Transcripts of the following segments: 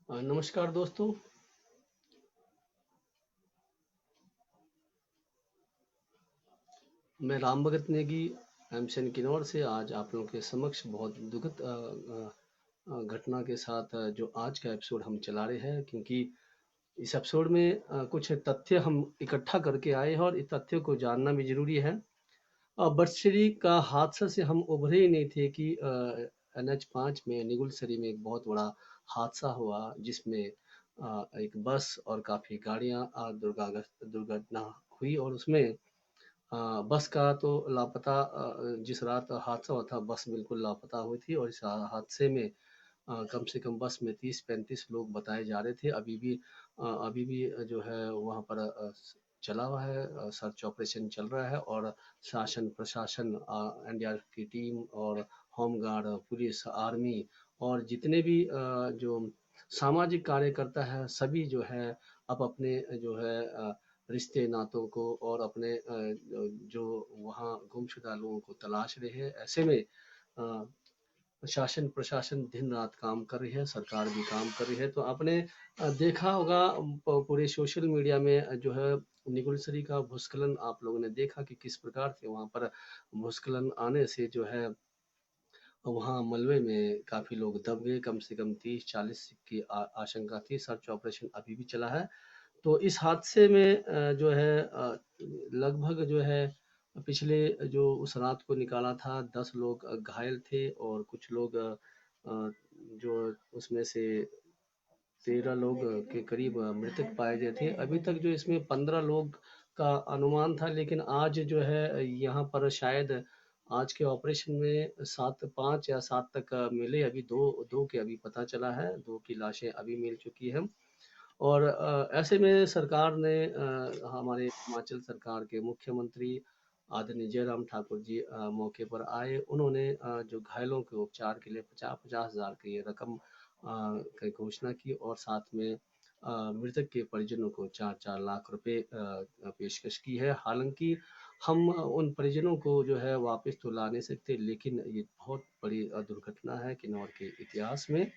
नमस्कार दोस्तों। मैं राम भगत नेगी एमसन किन्नौर से आज आप लोगों के समक्ष बहुत दुखद घटना के साथ जो आज का एपिसोड हम चला रहे हैं, क्योंकि इस एपिसोड में कुछ तथ्य हम इकट्ठा करके आए हैं और इस तथ्य को जानना भी जरूरी है। बर्डसरी का हादसा से हम उभरे ही नहीं थे कि NH5 में निगुलसरी में एक बहुत बड़ा हादसा हुआ, जिसमें एक बस और काफ़ी गाड़ियां दुर्घटना हुई। और उसमें बस का तो लापता, जिस रात हादसा हुआ था बस बिल्कुल लापता हुई थी। और इस हादसे में कम से कम बस में 30-35 लोग बताए जा रहे थे। अभी भी जो है वहाँ पर चला हुआ है, सर्च ऑपरेशन चल रहा है। और शासन प्रशासन, NDRF की टीम और होमगार्ड, पुलिस, आर्मी और जितने भी जो सामाजिक कार्यकर्ता है, सभी जो है अब अपने जो है रिश्ते नातों को और अपने जो वहाँ गुमशुदा लोगों को तलाश रहे हैं। ऐसे में शासन प्रशासन दिन रात काम कर रही है, सरकार भी काम कर रही है। तो आपने देखा होगा पूरे सोशल मीडिया में जो है निगुलसरी का भूस्खलन आप लोगों ने देखा कि किस प्रकार से वहाँ पर भूस्खलन आने से जो है वहाँ मलबे में काफ़ी लोग दब गए। कम से कम 30-40 की आशंका थी। सर्च ऑपरेशन अभी भी चला है। तो इस हादसे में जो है लगभग जो है पिछले जो उस रात को निकाला था 10 लोग घायल थे। और कुछ लोग जो उसमें से 13 लोग के करीब मृतक पाए गए थे। अभी तक जो इसमें 15 लोग का अनुमान था, लेकिन आज जो है यहाँ पर शायद आज के ऑपरेशन में 5 या 7 तक मिले। अभी दो दो के अभी पता चला है, 2 की लाशें अभी मिल चुकी हैं। और ऐसे में सरकार ने हमारे हिमाचल सरकार के मुख्यमंत्री आदरणीय जयराम ठाकुर जी मौके पर आए। उन्होंने जो घायलों के उपचार के लिए 50-50 हज़ार की रकम की घोषणा की। और साथ में मृतक के परिजनों को 4-4 लाख रुपए पेशकश की है। हालांकि हम उन परिजनों को जो है वापस तो ला नहीं सकते, लेकिन ये बहुत बड़ी दुर्घटना है किन्नौर के इतिहास में।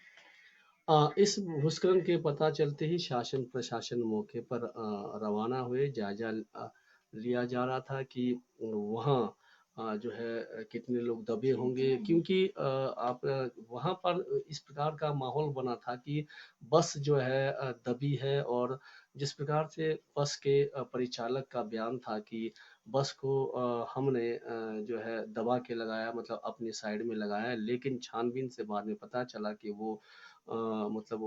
इस भूस्खलन के पता चलते ही शासन प्रशासन मौके पर रवाना हुए। जायजा लिया जा रहा था कि वहाँ जो है कितने लोग दबे होंगे, क्योंकि आप वहाँ पर इस प्रकार का माहौल बना था कि बस जो है दबी है। और जिस प्रकार से बस के परिचालक का बयान था कि बस को हमने जो है दबा के लगाया, मतलब अपनी साइड में लगाया, लेकिन छानबीन से बाद में पता चला कि वो मतलब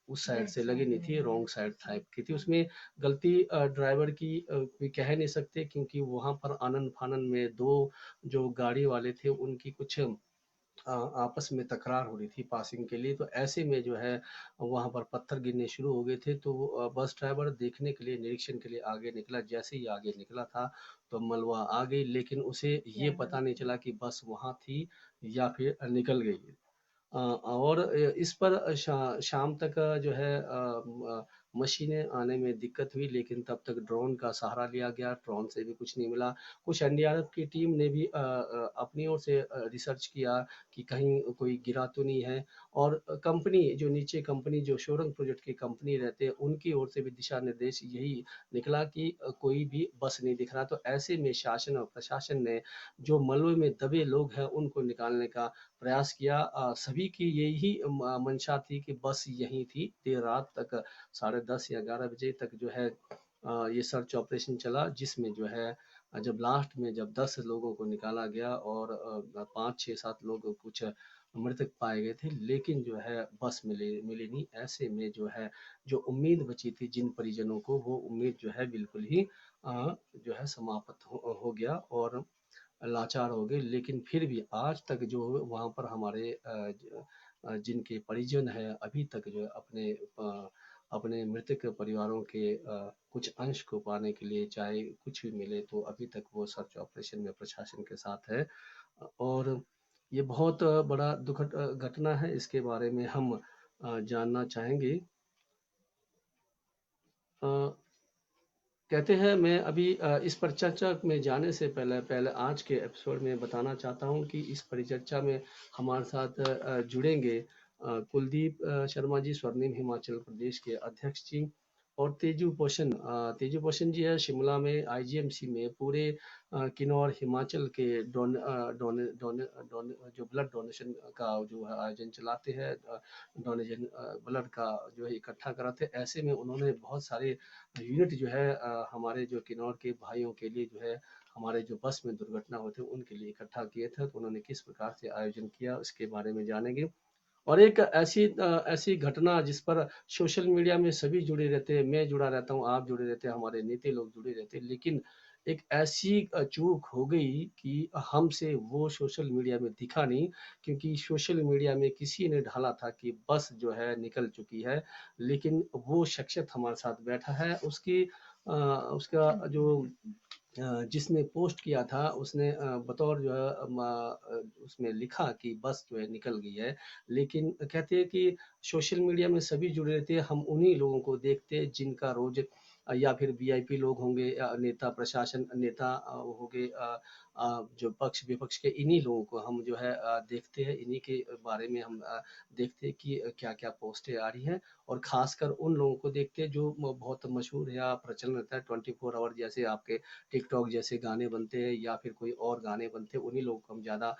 उस साइड से लगी नहीं थी, रॉन्ग साइड टाइप की थी। उसमें गलती ड्राइवर की कोई कह नहीं सकते, क्योंकि वहां पर आनन फानन में दो जो गाड़ी वाले थे उनकी कुछ आपस में तकरार हो रही थी पासिंग के लिए। तो ऐसे में जो है वहां पर पत्थर गिरने शुरू हो गए थे। तो बस ड्राइवर देखने के लिए, निरीक्षण के लिए आगे निकला। जैसे ही आगे निकला था तो मलबा आ गई, लेकिन उसे ये पता नहीं चला कि बस वहां थी या फिर निकल गई। और इस पर शाम तक जो है मशीनें आने में दिक्कत हुई, लेकिन तब तक ड्रोन का सहारा लिया गया। ड्रोन से भी कुछ नहीं मिला। कुछ NDRF की टीम ने भी अपनी ओर से रिसर्च किया कि कहीं कोई गिरा तो नहीं है। और कंपनी जो नीचे कंपनी जो शोरंग प्रोजेक्ट की कंपनी रहते हैं, उनकी ओर से भी दिशा निर्देश यही निकला कि कोई भी बस नहीं दिख रहा। तो ऐसे में शासन और प्रशासन ने जो मलबे में दबे लोग हैं उनको निकालने का प्रयास किया। सभी की यही मंशा थी कि बस यहीं थी। देर रात तक 10:30 या 11 बजे तक जो है ये सर्च ऑपरेशन चला, जिसमें जो है जब लास्ट में जब 10 लोगों को निकाला गया और 5-6-7 लोग कुछ मृतक पाए गए थे, लेकिन जो है बस मिली नहीं। ऐसे में जो है जो उम्मीद बची थी जिन परिजनों को, वो उम्मीद जो है बिल्कुल ही जो है समाप्त हो गया और लाचार हो गए। लेकिन फिर भी आज तक जो वहाँ पर हमारे जिनके परिजन हैं, अभी तक जो है अपने मृतक परिवारों के कुछ अंश को पाने के लिए चाहे कुछ भी मिले, तो अभी तक वो सर्च ऑपरेशन में प्रशासन के साथ है। और ये बहुत बड़ा दुखद घटना है। इसके बारे में हम जानना चाहेंगे। अ, कहते हैं, मैं अभी इस पर चर्चा में जाने से पहले पहले आज के एपिसोड में बताना चाहता हूं कि इस परिचर्चा में हमारे साथ जुड़ेंगे कुलदीप शर्मा जी स्वर्णिम हिमाचल प्रदेश के अध्यक्ष जी, और तेजू पोषण जी है शिमला में आईजीएमसी में पूरे किन्नौर हिमाचल के जो ब्लड डोनेशन का जो है आयोजन चलाते हैं, डोनेशन ब्लड का जो है इकट्ठा कराते हैं। ऐसे में उन्होंने बहुत सारे यूनिट जो है हमारे जो किन्नौर के भाइयों के लिए जो है हमारे जो बस में दुर्घटना होते हैं उनके लिए इकट्ठा किए थे। तो उन्होंने किस प्रकार से आयोजन किया उसके बारे में जानेंगे। और एक ऐसी घटना जिस पर सोशल मीडिया में सभी जुड़े रहते हैं, मैं जुड़ा रहता हूँ, आप जुड़े रहते हैं, हमारे नेता लोग जुड़े रहते हैं, लेकिन एक ऐसी चूक हो गई कि हमसे वो सोशल मीडिया में दिखा नहीं, क्योंकि सोशल मीडिया में किसी ने डाला था कि बस जो है निकल चुकी है, लेकिन वो शख्सियत हमारे साथ बैठा है, उसका जो जिसने पोस्ट किया था उसने बतौर जो है उसमें लिखा कि बस जो है निकल गई है। लेकिन कहते हैं कि सोशल मीडिया में सभी जुड़े रहते हैं, हम उन्हीं लोगों को देखते हैं जिनका रोज या फिर वीआईपी लोग होंगे या नेता प्रशासन नेता होंगे, जो पक्ष विपक्ष के इन्हीं लोगों को हम जो है देखते हैं, इन्हीं के बारे में हम देखते हैं कि क्या क्या पोस्टें आ रही हैं, और खासकर उन लोगों को देखते हैं जो बहुत मशहूर या प्रचलन रहता है 24 आवर, जैसे आपके टिकटॉक जैसे गाने बनते हैं या फिर कोई और गाने बनते हैं, उन्हीं लोगों को हम ज़्यादा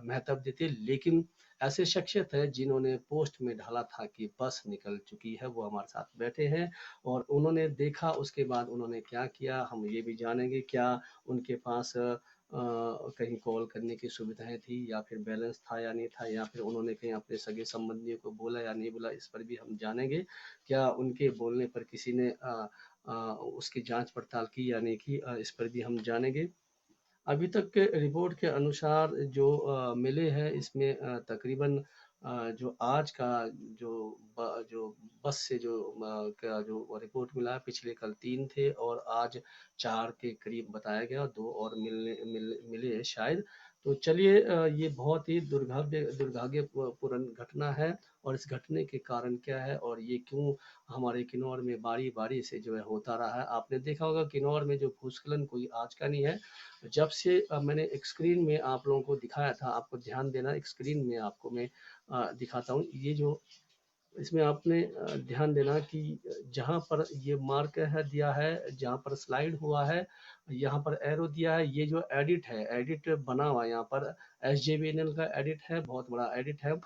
महत्व देते हैं। लेकिन ऐसे शख्सियत है जिन्होंने पोस्ट में डाला था कि बस निकल चुकी है, वो हमारे साथ बैठे हैं, और उन्होंने देखा उसके बाद उन्होंने क्या किया हम ये भी जानेंगे। क्या उनके पास कहीं कॉल करने की सुविधाएं थी, या फिर बैलेंस था या नहीं था, या फिर उन्होंने कहीं अपने सगे संबंधियों को बोला या नहीं बोला, इस पर भी हम जानेंगे। क्या उनके बोलने पर किसी ने उसकी जांच पड़ताल की या नहीं की, इस पर भी हम जानेंगे। अभी तक के रिपोर्ट के अनुसार जो मिले हैं इसमें तकरीबन जो आज का जो जो बस से जो का जो रिपोर्ट मिला है, पिछले कल 3 थे और आज 4 के करीब बताया गया, 2 और मिले हैं शायद। तो चलिए, ये बहुत ही दुर्भाग्यपूर्ण घटना है, और इस घटने के कारण क्या है और ये क्यों हमारे किन्नौर में बारी-बारी से जो है होता रहा है। आपने देखा होगा किन्नौर में जो भूस्खलन कोई आज का नहीं है, जब से मैंने एक स्क्रीन में आप लोगों को दिखाया था, आपको ध्यान देना, एक स्क्रीन में आपको मैं दिखाता हूँ। ये जो इसमें आपने ध्यान देना कि जहाँ पर ये मार्क है दिया है, जहाँ पर स्लाइड हुआ है, यहाँ पर एरो दिया है, ये जो एडिट है, एडिट बना हुआ है यहाँ पर, एसजेवीएनएल का एडिट है, बहुत बड़ा एडिट है,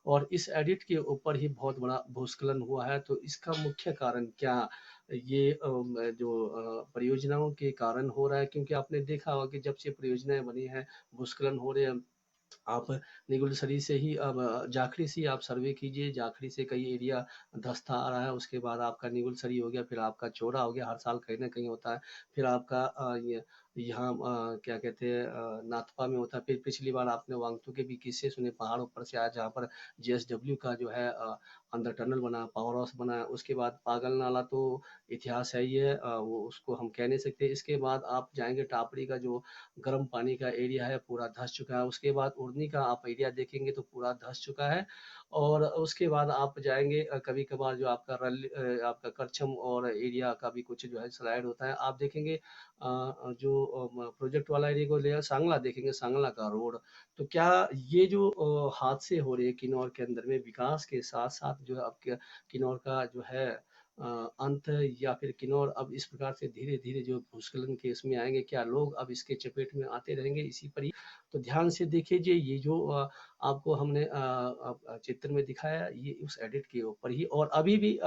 और इस एडिट के ऊपर ही बहुत बड़ा भूस्खलन हुआ है। तो इसका मुख्य कारण क्या ये जो परियोजनाओं के कारण हो रहा है, क्योंकि आपने देखा होगा कि जब से परियोजनाएं बनी है भूस्खलन हो रहे हैं। आप निगुलसरी से ही अब जाखड़ी से ही आप सर्वे कीजिए, जाखड़ी से कई एरिया धंसता आ रहा है, उसके बाद आपका निगुलसरी हो गया, फिर आपका चौरा हो गया, हर साल कहीं ना कहीं होता है, फिर आपका ये यहाँ क्या कहते हैं नाथपा में होता है, फिर पिछली बार आपने वांगतू के भी किस्से सुने, पहाड़ ऊपर से आया जहाँ पर जेएसडब्ल्यू का जो है अंदर टनल बना, पावर हाउस बना, उसके बाद पागल नाला तो इतिहास है ही है, वो उसको हम कह नहीं सकते। इसके बाद आप जाएंगे टापड़ी का जो गर्म पानी का एरिया है पूरा धंस चुका है, उसके बाद उड़नी का आप एरिया देखेंगे तो पूरा धंस चुका है, और उसके बाद आप जाएंगे कभी कभार जो आपका आपका करछम और एरिया का भी कुछ जो है स्लाइड होता है, आप देखेंगे जो प्रोजेक्ट वाला एरिया को ले सांगला देखेंगे, सांगला का रोड। तो क्या ये जो हादसे हो रहे हैं किन्नौर के अंदर में, विकास के साथ साथ जो है अब किन्नौर का जो है अंत, या फिर किन्नौर अब इस प्रकार से धीरे धीरे जो भूस्खलन के इसमें आएंगे, क्या लोग अब इसके चपेट में आते रहेंगे इसी पर ही। तो ध्यान से देखिए, ये जो आपको हमने चित्र में दिखाया, ये उस एडिट के ऊपर ही, और अभी भी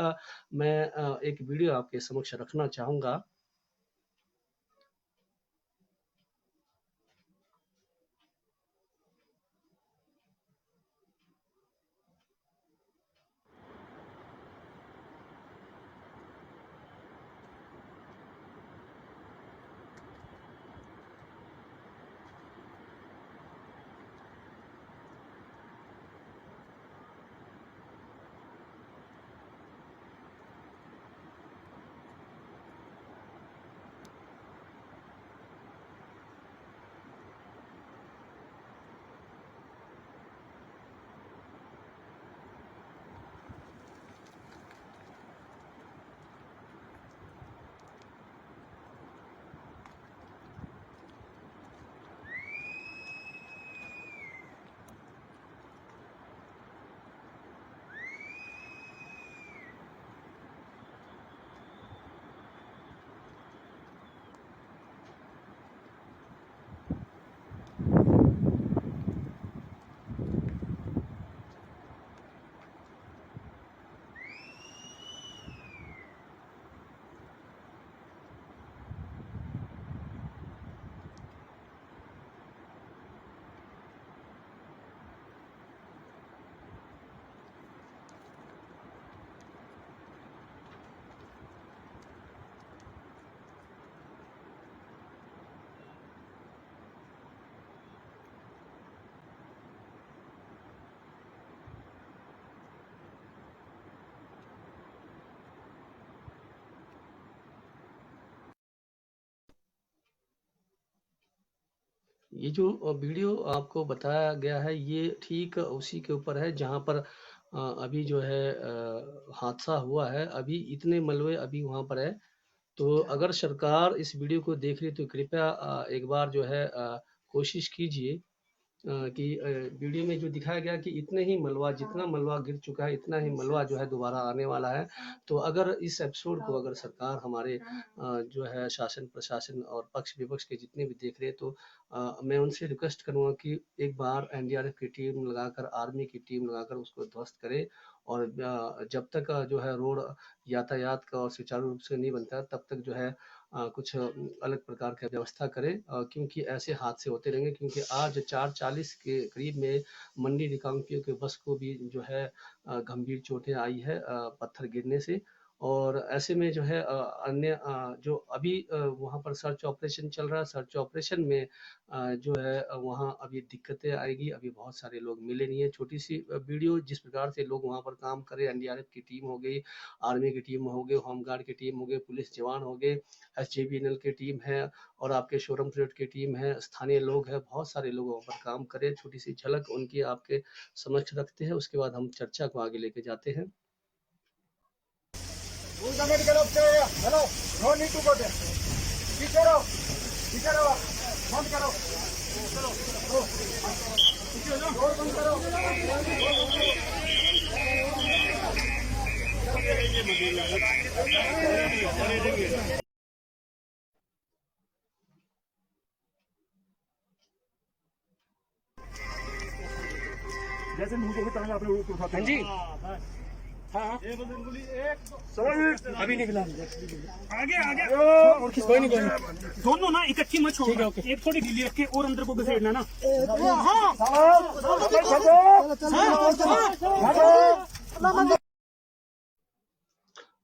मैं एक वीडियो आपके समक्ष रखना चाहूंगा। ये जो वीडियो आपको बताया गया है, ये ठीक उसी के ऊपर है जहाँ पर अभी जो है हादसा हुआ है। अभी इतने मलबे अभी वहाँ पर है। तो अगर सरकार इस वीडियो को देख रही है तो कृपया एक बार जो है कोशिश कीजिए कि वीडियो में जो दिखाया गया कि इतने ही मलबा, जितना मलबा गिर चुका है, इतना ही मलबा जो है दोबारा आने वाला है। तो अगर इस एपिसोड को अगर सरकार हमारे जो है शासन प्रशासन और पक्ष विपक्ष के जितने भी देख रहे हैं, तो मैं उनसे रिक्वेस्ट करूंगा कि एक बार एनडीआरएफ की टीम लगाकर, आर्मी की टीम लगाकर उसको ध्वस्त करे। और जब तक जो है रोड यातायात का और सुचारू रूप से नहीं बनता, तब तक जो है कुछ अलग प्रकार का व्यवस्था करें, क्योंकि ऐसे हादसे होते रहेंगे। क्योंकि आज 4:40 के करीब में मंडी रिकांगपिओ के बस को भी जो है गंभीर चोटें आई है पत्थर गिरने से। और ऐसे में जो है अन्य जो अभी वहाँ पर सर्च ऑपरेशन चल रहा है, सर्च ऑपरेशन में जो है वहाँ अभी दिक्कतें आएगी। अभी बहुत सारे लोग मिले नहीं है। छोटी सी वीडियो, जिस प्रकार से लोग वहाँ पर काम कर रहे हैं, एनडीआरएफ की टीम हो गई, आर्मी की टीम हो गई, होमगार्ड की टीम हो गई, पुलिस जवान हो गए, एसजेवीएनएल की टीम है, और आपके शोरम परेड की टीम है, स्थानीय लोग हैं, बहुत सारे लोग वहाँ पर काम करें। छोटी सी झलक उनकी आपके समक्ष रखते हैं, उसके बाद हम चर्चा को आगे लेके जाते हैं। Hello, no need to go there. पीछे रहो, पीछे रहो, बंद करो, डोर बंद करो। जैसे मुंह को तरंगा अपने ऊपर उठाते हैं। हाँ जी, हाँ अभी निकला आगे आगे और कोई नहीं दोनों ना इकट्ठी मत छोड़ो। एक थोड़ी ढीली रख के और अंदर को घसीटना ना।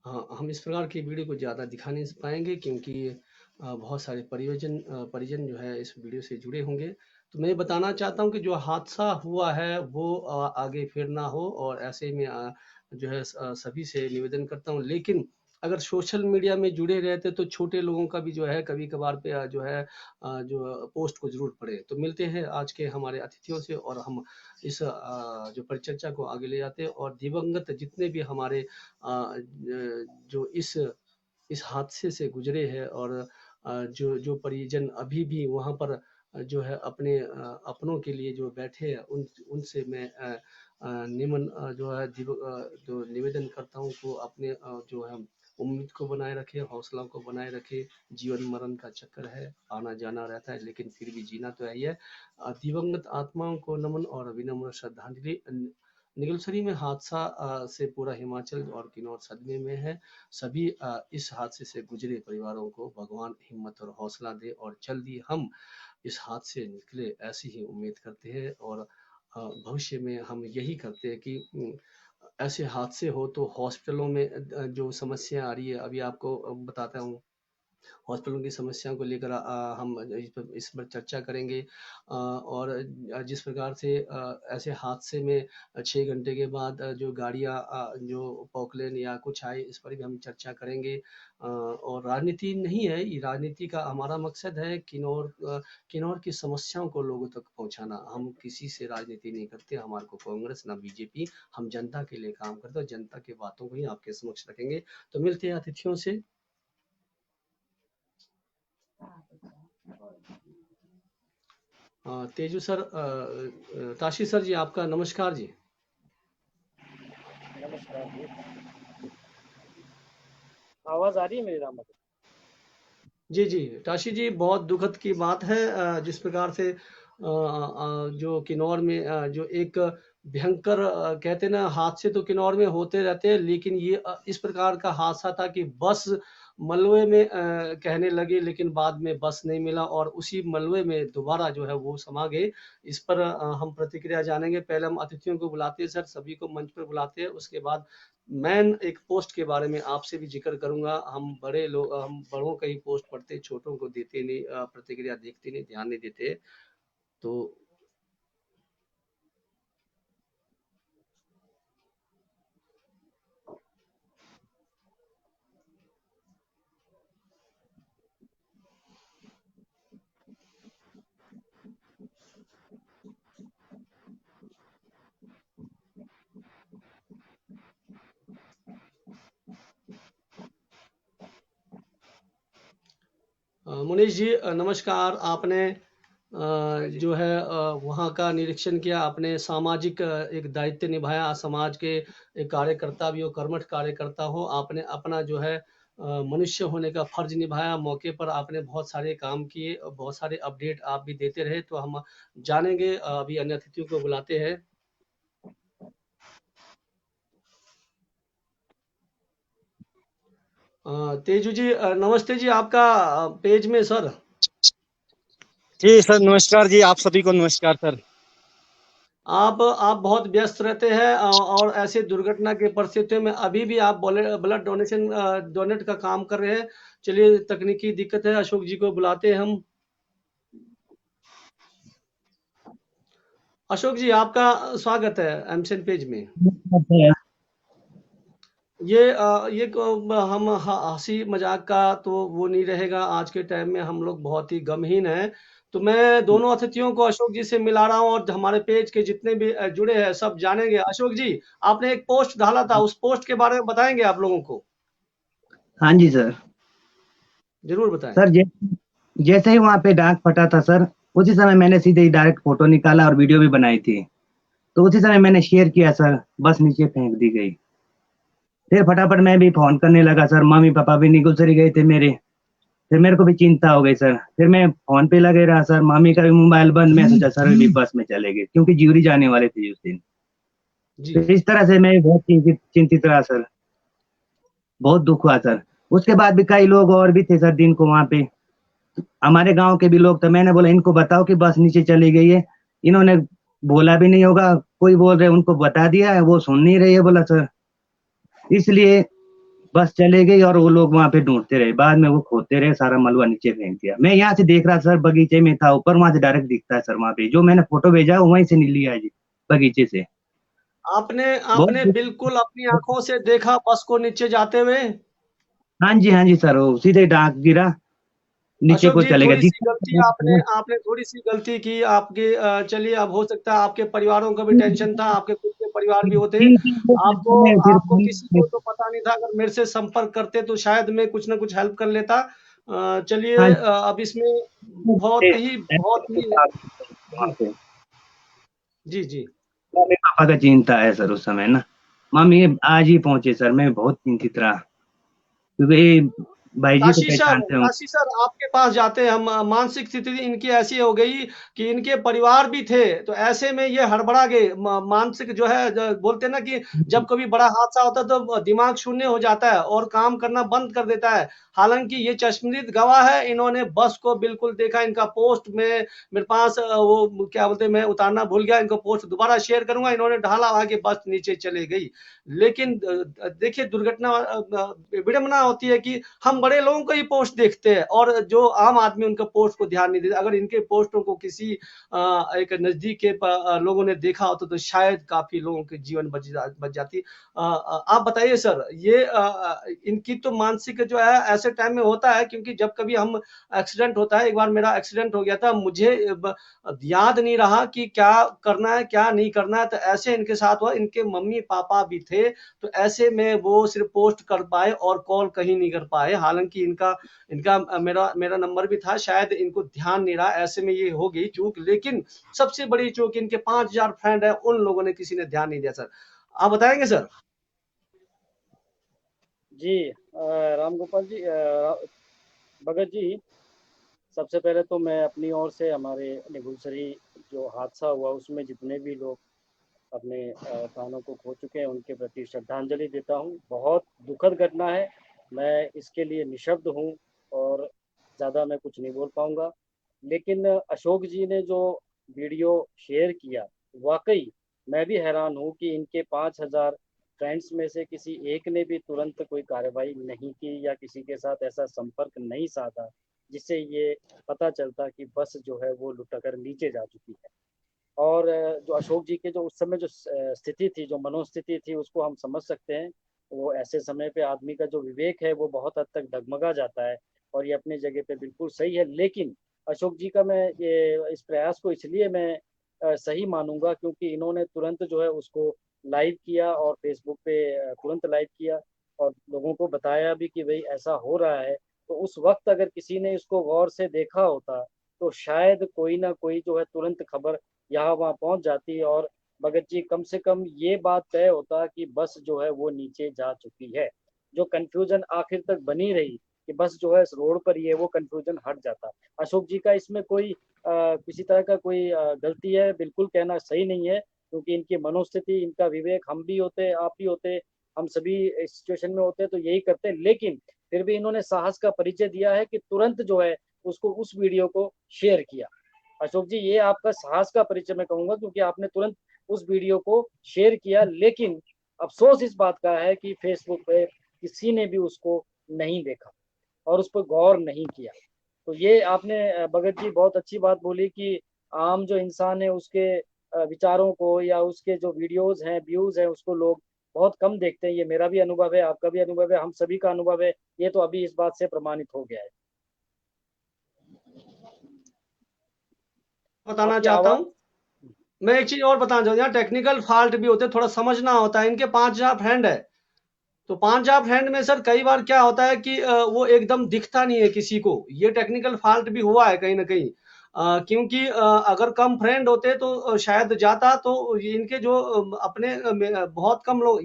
हाँ, हम इस प्रकार की वीडियो को ज़्यादा दिखा नहीं पाएंगे, क्योंकि बहुत सारे परिजन जो है इस वीडियो से जुड़े होंगे। तो मैं बताना चाहता हूँ कि जो हादसा हुआ है वो आगे फिर ना हो, और ऐसे में जो है सभी से निवेदन करता हूँ। लेकिन अगर सोशल मीडिया में जुड़े रहते तो छोटे लोगों का भी जो है कभी कभार पे जो है जो पोस्ट को जरूर पढ़े। तो मिलते हैं आज के हमारे अतिथियों से, और हम इस जो परिचर्चा को आगे ले जाते हैं। और दिवंगत जितने भी हमारे जो इस हादसे से गुजरे हैं, और जो जो परिजन अभी भी वहाँ पर जो है अपने अपनों के लिए जो बैठे हैं, उनसे मैं जो है जो निवेदन करता हूँ को अपने जो है उम्मीद को बनाए रखे, हौसला को बनाए रखे। जीवन मरण का चक्कर है, आना जाना रहता है, लेकिन फिर भी जीना तो है ही है। दिवंगत आत्माओं को नमन और विनम्र श्रद्धांजलि। निगलसरी में हादसा से पूरा हिमाचल और किन्नौर सदमे में है। सभी इस हादसे से गुजरे परिवारों को भगवान हिम्मत और हौसला दे, और जल्दी हम इस हादसे से निकले, ऐसी ही उम्मीद करते हैं। और भविष्य में हम यही करते हैं कि ऐसे हादसे हो तो हॉस्पिटलों में जो समस्या आ रही है, अभी आपको बताता हूँ। हॉस्पिटलों की समस्याओं को लेकर हम इस पर चर्चा करेंगे। और जिस प्रकार से ऐसे हादसे में 6 घंटे के बाद जो गाड़ियाँ जो पॉकलेन या कुछ आए, इस पर भी हम चर्चा करेंगे। और राजनीति नहीं है, ये राजनीति का हमारा मकसद है किन्नौर की समस्याओं को लोगों तक पहुंचाना। हम किसी से राजनीति नहीं करते, हमारे को कांग्रेस ना बीजेपी, हम जनता के लिए काम करते हैं, और जनता की बातों को ही आपके समक्ष रखेंगे। तो मिलते हैं अतिथियों से। तेजू सर, ताशी सर जी, आपका नमस्कार जी। नमस्कार जी, आवाज आ रही है मेरी राम? जी जी, ताशी जी, बहुत दुखद की बात है जिस प्रकार से जो किन्नौर में जो एक भयंकर कहते हैं ना, हादसे तो किन्नौर में होते रहते हैं, लेकिन ये इस प्रकार का हादसा था कि बस मलबे में कहने लगे, लेकिन बाद में बस नहीं मिला, और उसी मलबे में दोबारा जो है वो समा गए। इस पर हम प्रतिक्रिया जानेंगे। पहले हम अतिथियों को बुलाते हैं सर, सभी को मंच पर बुलाते हैं। उसके बाद मैं एक पोस्ट के बारे में आपसे भी जिक्र करूंगा। हम बड़े लोग, हम बड़ों का ही पोस्ट पढ़ते, छोटों को देते नहीं, प्रतिक्रिया देखते नहीं, ध्यान नहीं देते। तो मुनीश जी नमस्कार। आपने जो है वहाँ का निरीक्षण किया, आपने सामाजिक एक दायित्व निभाया, समाज के एक कार्यकर्ता भी हो, कर्मठ कार्यकर्ता हो, आपने अपना जो है मनुष्य होने का फर्ज निभाया। मौके पर आपने बहुत सारे काम किए और बहुत सारे अपडेट आप भी देते रहे, तो हम जानेंगे। अभी अन्य अतिथियों को बुलाते हैं। तेजू जी नमस्ते जी, आपका पेज में सर। जी सर नमस्कार जी, आप सभी को नमस्कार सर। आप बहुत व्यस्त रहते हैं और ऐसे दुर्घटना की परिस्थितियों में अभी भी आप ब्लड डोनेशन डोनेट का काम कर रहे हैं। चलिए, तकनीकी दिक्कत है, अशोक जी को बुलाते हैं हम। अशोक जी, आपका स्वागत है एमसेन पेज में। हम हंसी मजाक का तो वो नहीं रहेगा। आज के टाइम में हम लोग बहुत ही गमहीन हैं। तो मैं दोनों अतिथियों को अशोक जी से मिला रहा हूँ और हमारे पेज के जितने भी जुड़े हैं सब जानेंगे। अशोक जी, आपने एक पोस्ट डाला था, उस पोस्ट के बारे में बताएंगे आप लोगों को? हाँ जी सर। जरूर बताएं। सर जैसे ही वहां पे डाक फटा था सर, उसी समय मैंने सीधे ही डायरेक्ट फोटो निकाला और वीडियो भी बनाई थी। तो उसी समय मैंने शेयर किया सर, बस नीचे फेंक दी गई। फिर फटाफट मैं भी फोन करने लगा सर, मम्मी पापा भी निगुसरी गए थे मेरे। फिर मेरे को भी चिंता हो गई सर, फिर मैं फोन पे लगे रहा सर, मम्मी का भी मोबाइल बंद। मैं सोचा सर भी बस में चले गए, क्योंकि ज्यूरी जाने वाले थे उस दिन। जी तो इस तरह से मैं बहुत चिंतित रहा सर, बहुत दुख हुआ सर। उसके बाद भी कई लोग और भी थे सर दिन को वहां पे, हमारे गांव के भी लोग। तो मैंने बोला इनको बताओ कि बस नीचे चली गई है। इन्होंने बोला भी नहीं होगा, कोई बोल रहे उनको बता दिया है, वो सुन नहीं रही है। बोला सर इसलिए बस चले गई और वो लोग वहां पे ढूंढते रहे। बाद में वो खोदते रहे, सारा मलबा नीचे फेंक दिया। मैं यहाँ से देख रहा सर, बगीचे में था ऊपर, वहां से डायरेक्ट दिखता है सर। वहां पे जो मैंने फोटो भेजा है वहीं से लिया है जी, बगीचे से। आपने आपने बहुत। बिल्कुल अपनी आंखों से देखा बस को नीचे जाते हुए? हाँ जी सर, वो सीधे डाक गिरा, नीचे अशोक को जी, चले थोड़ी सी गलती आपने गया। आपने थोड़ी सी गलती की आपके। चलिए, अब हो सकता है आपके परिवारों का भी टेंशन था, आपके खुद के परिवार भी होते। आपको आपको किसी को तो पता नहीं था। अगर मेरे से संपर्क करते तो शायद मैं कुछ ना कुछ हेल्प कर लेता। चलिए, हाँ अब इसमें बहुत ही जी जी जी। मम्मी पापा का चिंता है सर उस समय ना। मम्मी आज ही पहुंचे सर, मैं बहुत चिंतित रहा, क्योंकि भाई जी को पहचानते हूँ। काशी सर, आपके पास जाते हैं हम। मानसिक स्थिति इनकी ऐसी हो गई कि इनके परिवार भी थे, तो ऐसे में ये हड़बड़ा गए। मानसिक जो है, बोलते हैं ना कि जब कभी बड़ा हादसा होता है तो दिमाग शून्य हो जाता है और काम करना बंद कर देता है। हालांकि ये चश्मदीद गवाह है, इन्होंने बस को बिल्कुल देखा। इनका पोस्ट में मेरे पास वो क्या बोलते हैं, मैं उतारना भूल गया। इनको पोस्ट दोबारा शेयर करूंगा। इन्होंने ढाला आगे, बस नीचे चले गई। लेकिन देखिए, दुर्घटना विडंबना होती है कि हम बड़े लोगों का ही पोस्ट देखते हैं और जो आम आदमी उनका पोस्ट को ध्यान नहीं देता। अगर इनके पोस्टों को किसी एक नजदीक के लोगों ने देखा होता तो शायद काफी लोगों के जीवन बच जाती। आप बताइए सर, ये इनकी तो मानसिक जो है ऐसे टाइम में होता है, क्योंकि जब कभी हम एक्सीडेंट होता है, एक बार मेरा एक्सीडेंट हो गया था, मुझे याद नहीं रहा कि क्या करना है क्या नहीं करना है। तो ऐसे इनके साथ हुआ। इनके मम्मी पापा भी थे, तो ऐसे में वो सिर्फ पोस्ट कर पाए और कॉल कहीं नहीं कर पाए। हालांकि इनका इनका मेरा मेरा नंबर भी था, शायद इनको ध्यान नहीं रहा। ऐसे में ये हो गई चूक। लेकिन सबसे बड़ी चूक, इनके 5000 फ्रेंड है, उन लोगों ने किसी ने ध्यान नहीं दिया। सर, आप बताएंगे सर? जी राम गोपाल जी, भगत जी, सबसे पहले तो मैं अपनी ओर से हमारे निगुलसरी जो हादसा हुआ उसमें जितने भी लोग अपने प्राणों को खो चुके हैं उनके प्रति श्रद्धांजलि देता हूँ। बहुत दुखद घटना है, मैं इसके लिए निशब्द हूँ और ज़्यादा मैं कुछ नहीं बोल पाऊँगा। लेकिन अशोक जी ने जो वीडियो शेयर किया, वाकई मैं भी हैरान हूँ कि इनके 5000 फ्रेंड्स में से किसी एक ने भी तुरंत कोई कार्रवाई नहीं की या किसी के साथ ऐसा संपर्क नहीं साधा जिससे ये पता चलता कि बस जो है वो लुटकर नीचे जा चुकी है। और जो अशोक जी के जो उस समय जो स्थिति थी, जो मनोस्थिति थी, उसको हम समझ सकते हैं। वो ऐसे समय पे आदमी का जो विवेक है वो बहुत हद तक डगमगा जाता है और ये अपनी जगह पे बिल्कुल सही है। लेकिन अशोक जी का मैं ये इस प्रयास को इसलिए मैं सही मानूंगा क्योंकि इन्होंने तुरंत जो है उसको लाइव किया और फेसबुक पे तुरंत लाइव किया और लोगों को बताया भी कि भाई ऐसा हो रहा है तो उस वक्त अगर किसी ने इसको गौर से देखा होता तो शायद कोई ना कोई जो है तुरंत खबर यहाँ वहाँ पहुंच जाती और भगत जी कम से कम ये बात तय होता कि बस जो है वो नीचे जा चुकी है। जो कंफ्यूजन आखिर तक बनी रही कि बस जो है इस रोड पर ही है, वो कंफ्यूजन हट जाता। अशोक जी का इसमें कोई किसी तरह का कोई गलती है बिल्कुल कहना सही नहीं है, क्योंकि इनकी मनोस्थिति, इनका विवेक, हम भी होते, आप भी होते, हम सभी इस सिचुएशन में होते तो यही करते, लेकिन फिर भी इन्होंने साहस का परिचय दिया है कि तुरंत जो है उसको, उस वीडियो को शेयर किया। अशोक जी, ये आपका साहस का परिचय मैं कहूंगा, क्योंकि आपने तुरंत उस वीडियो को शेयर किया, लेकिन अफसोस इस बात का है कि फेसबुक पे किसी ने भी उसको नहीं देखा और उस पर गौर नहीं किया। तो ये आपने भगत जी बहुत अच्छी बात बोली कि आम जो इंसान है उसके विचारों को या उसके जो वीडियोस हैं, व्यूज हैं, उसको लोग बहुत कम देखते हैं। ये मेरा भी अनुभव है, आपका भी अनुभव है, हम सभी का अनुभव है। ये तो अभी इस बात से प्रमाणित हो गया है। बताना आपकी चाहता आवाज, हूँ, मैं एक चीज और बताना चाहता हूँ, यहाँ टेक्निकल फॉल्ट भी होते हैं, थोड़ा समझना होता है। इनके 5,000 फ्रेंड है, तो 5,000 फ्रेंड में सर कई बार क्या होता है कि वो एकदम दिखता नहीं है किसी को। ये टेक्निकल फॉल्ट भी हुआ है कहीं ना कहीं, क्योंकि अगर कम फ्रेंड होते तो शायद जाता। तो इनके जो अपने बहुत कम लोग,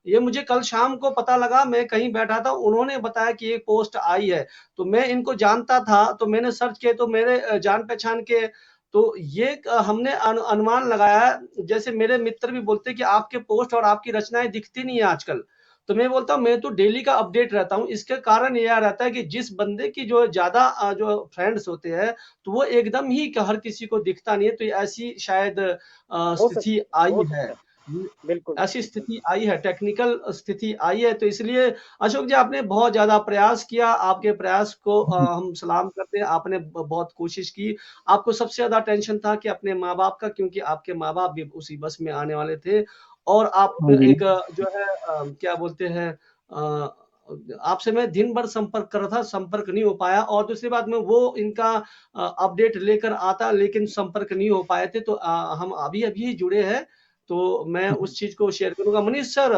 ये मुझे कल शाम को पता लगा, मैं कहीं बैठा था, उन्होंने बताया कि ये पोस्ट आई है। तो मैं इनको जानता था, तो मैंने सर्च किया, तो मेरे जान पहचान के, तो ये हमने अनुमान लगाया। जैसे मेरे मित्र भी बोलते हैं कि आपके पोस्ट और आपकी रचनाएं दिखती नहीं है आजकल। तो मैं बोलता हूँ मैं तो डेली का अपडेट रहता हूँ। इसके कारण यह रहता है कि जिस बंदे की जो ज्यादा जो फ्रेंड्स होते हैं, तो वो एकदम ही हर किसी को दिखता नहीं है। तो ऐसी शायद हो स्थिति आई सकता है, है, बिल्कुल। ऐसी स्थिति आई है, टेक्निकल स्थिति आई है। तो इसलिए अशोक जी, आपने बहुत ज्यादा प्रयास किया, आपके प्रयास को हम सलाम करते हैं। आपने बहुत कोशिश की। आपको सबसे ज्यादा टेंशन था कि अपने माँ बाप का, क्योंकि आपके माँ बाप भी उसी बस में आने वाले थे, और आप हाँ जी। एक जो है क्या बोलते हैं, आपसे मैं दिन भर संपर्क कर रहा था, संपर्क नहीं हो पाया। और दूसरी बात में वो इनका अपडेट लेकर आता, लेकिन संपर्क नहीं हो पाए थे। तो हम अभी अभी जुड़े हैं, तो मैं उस चीज को शेयर करूंगा। मनीष सर,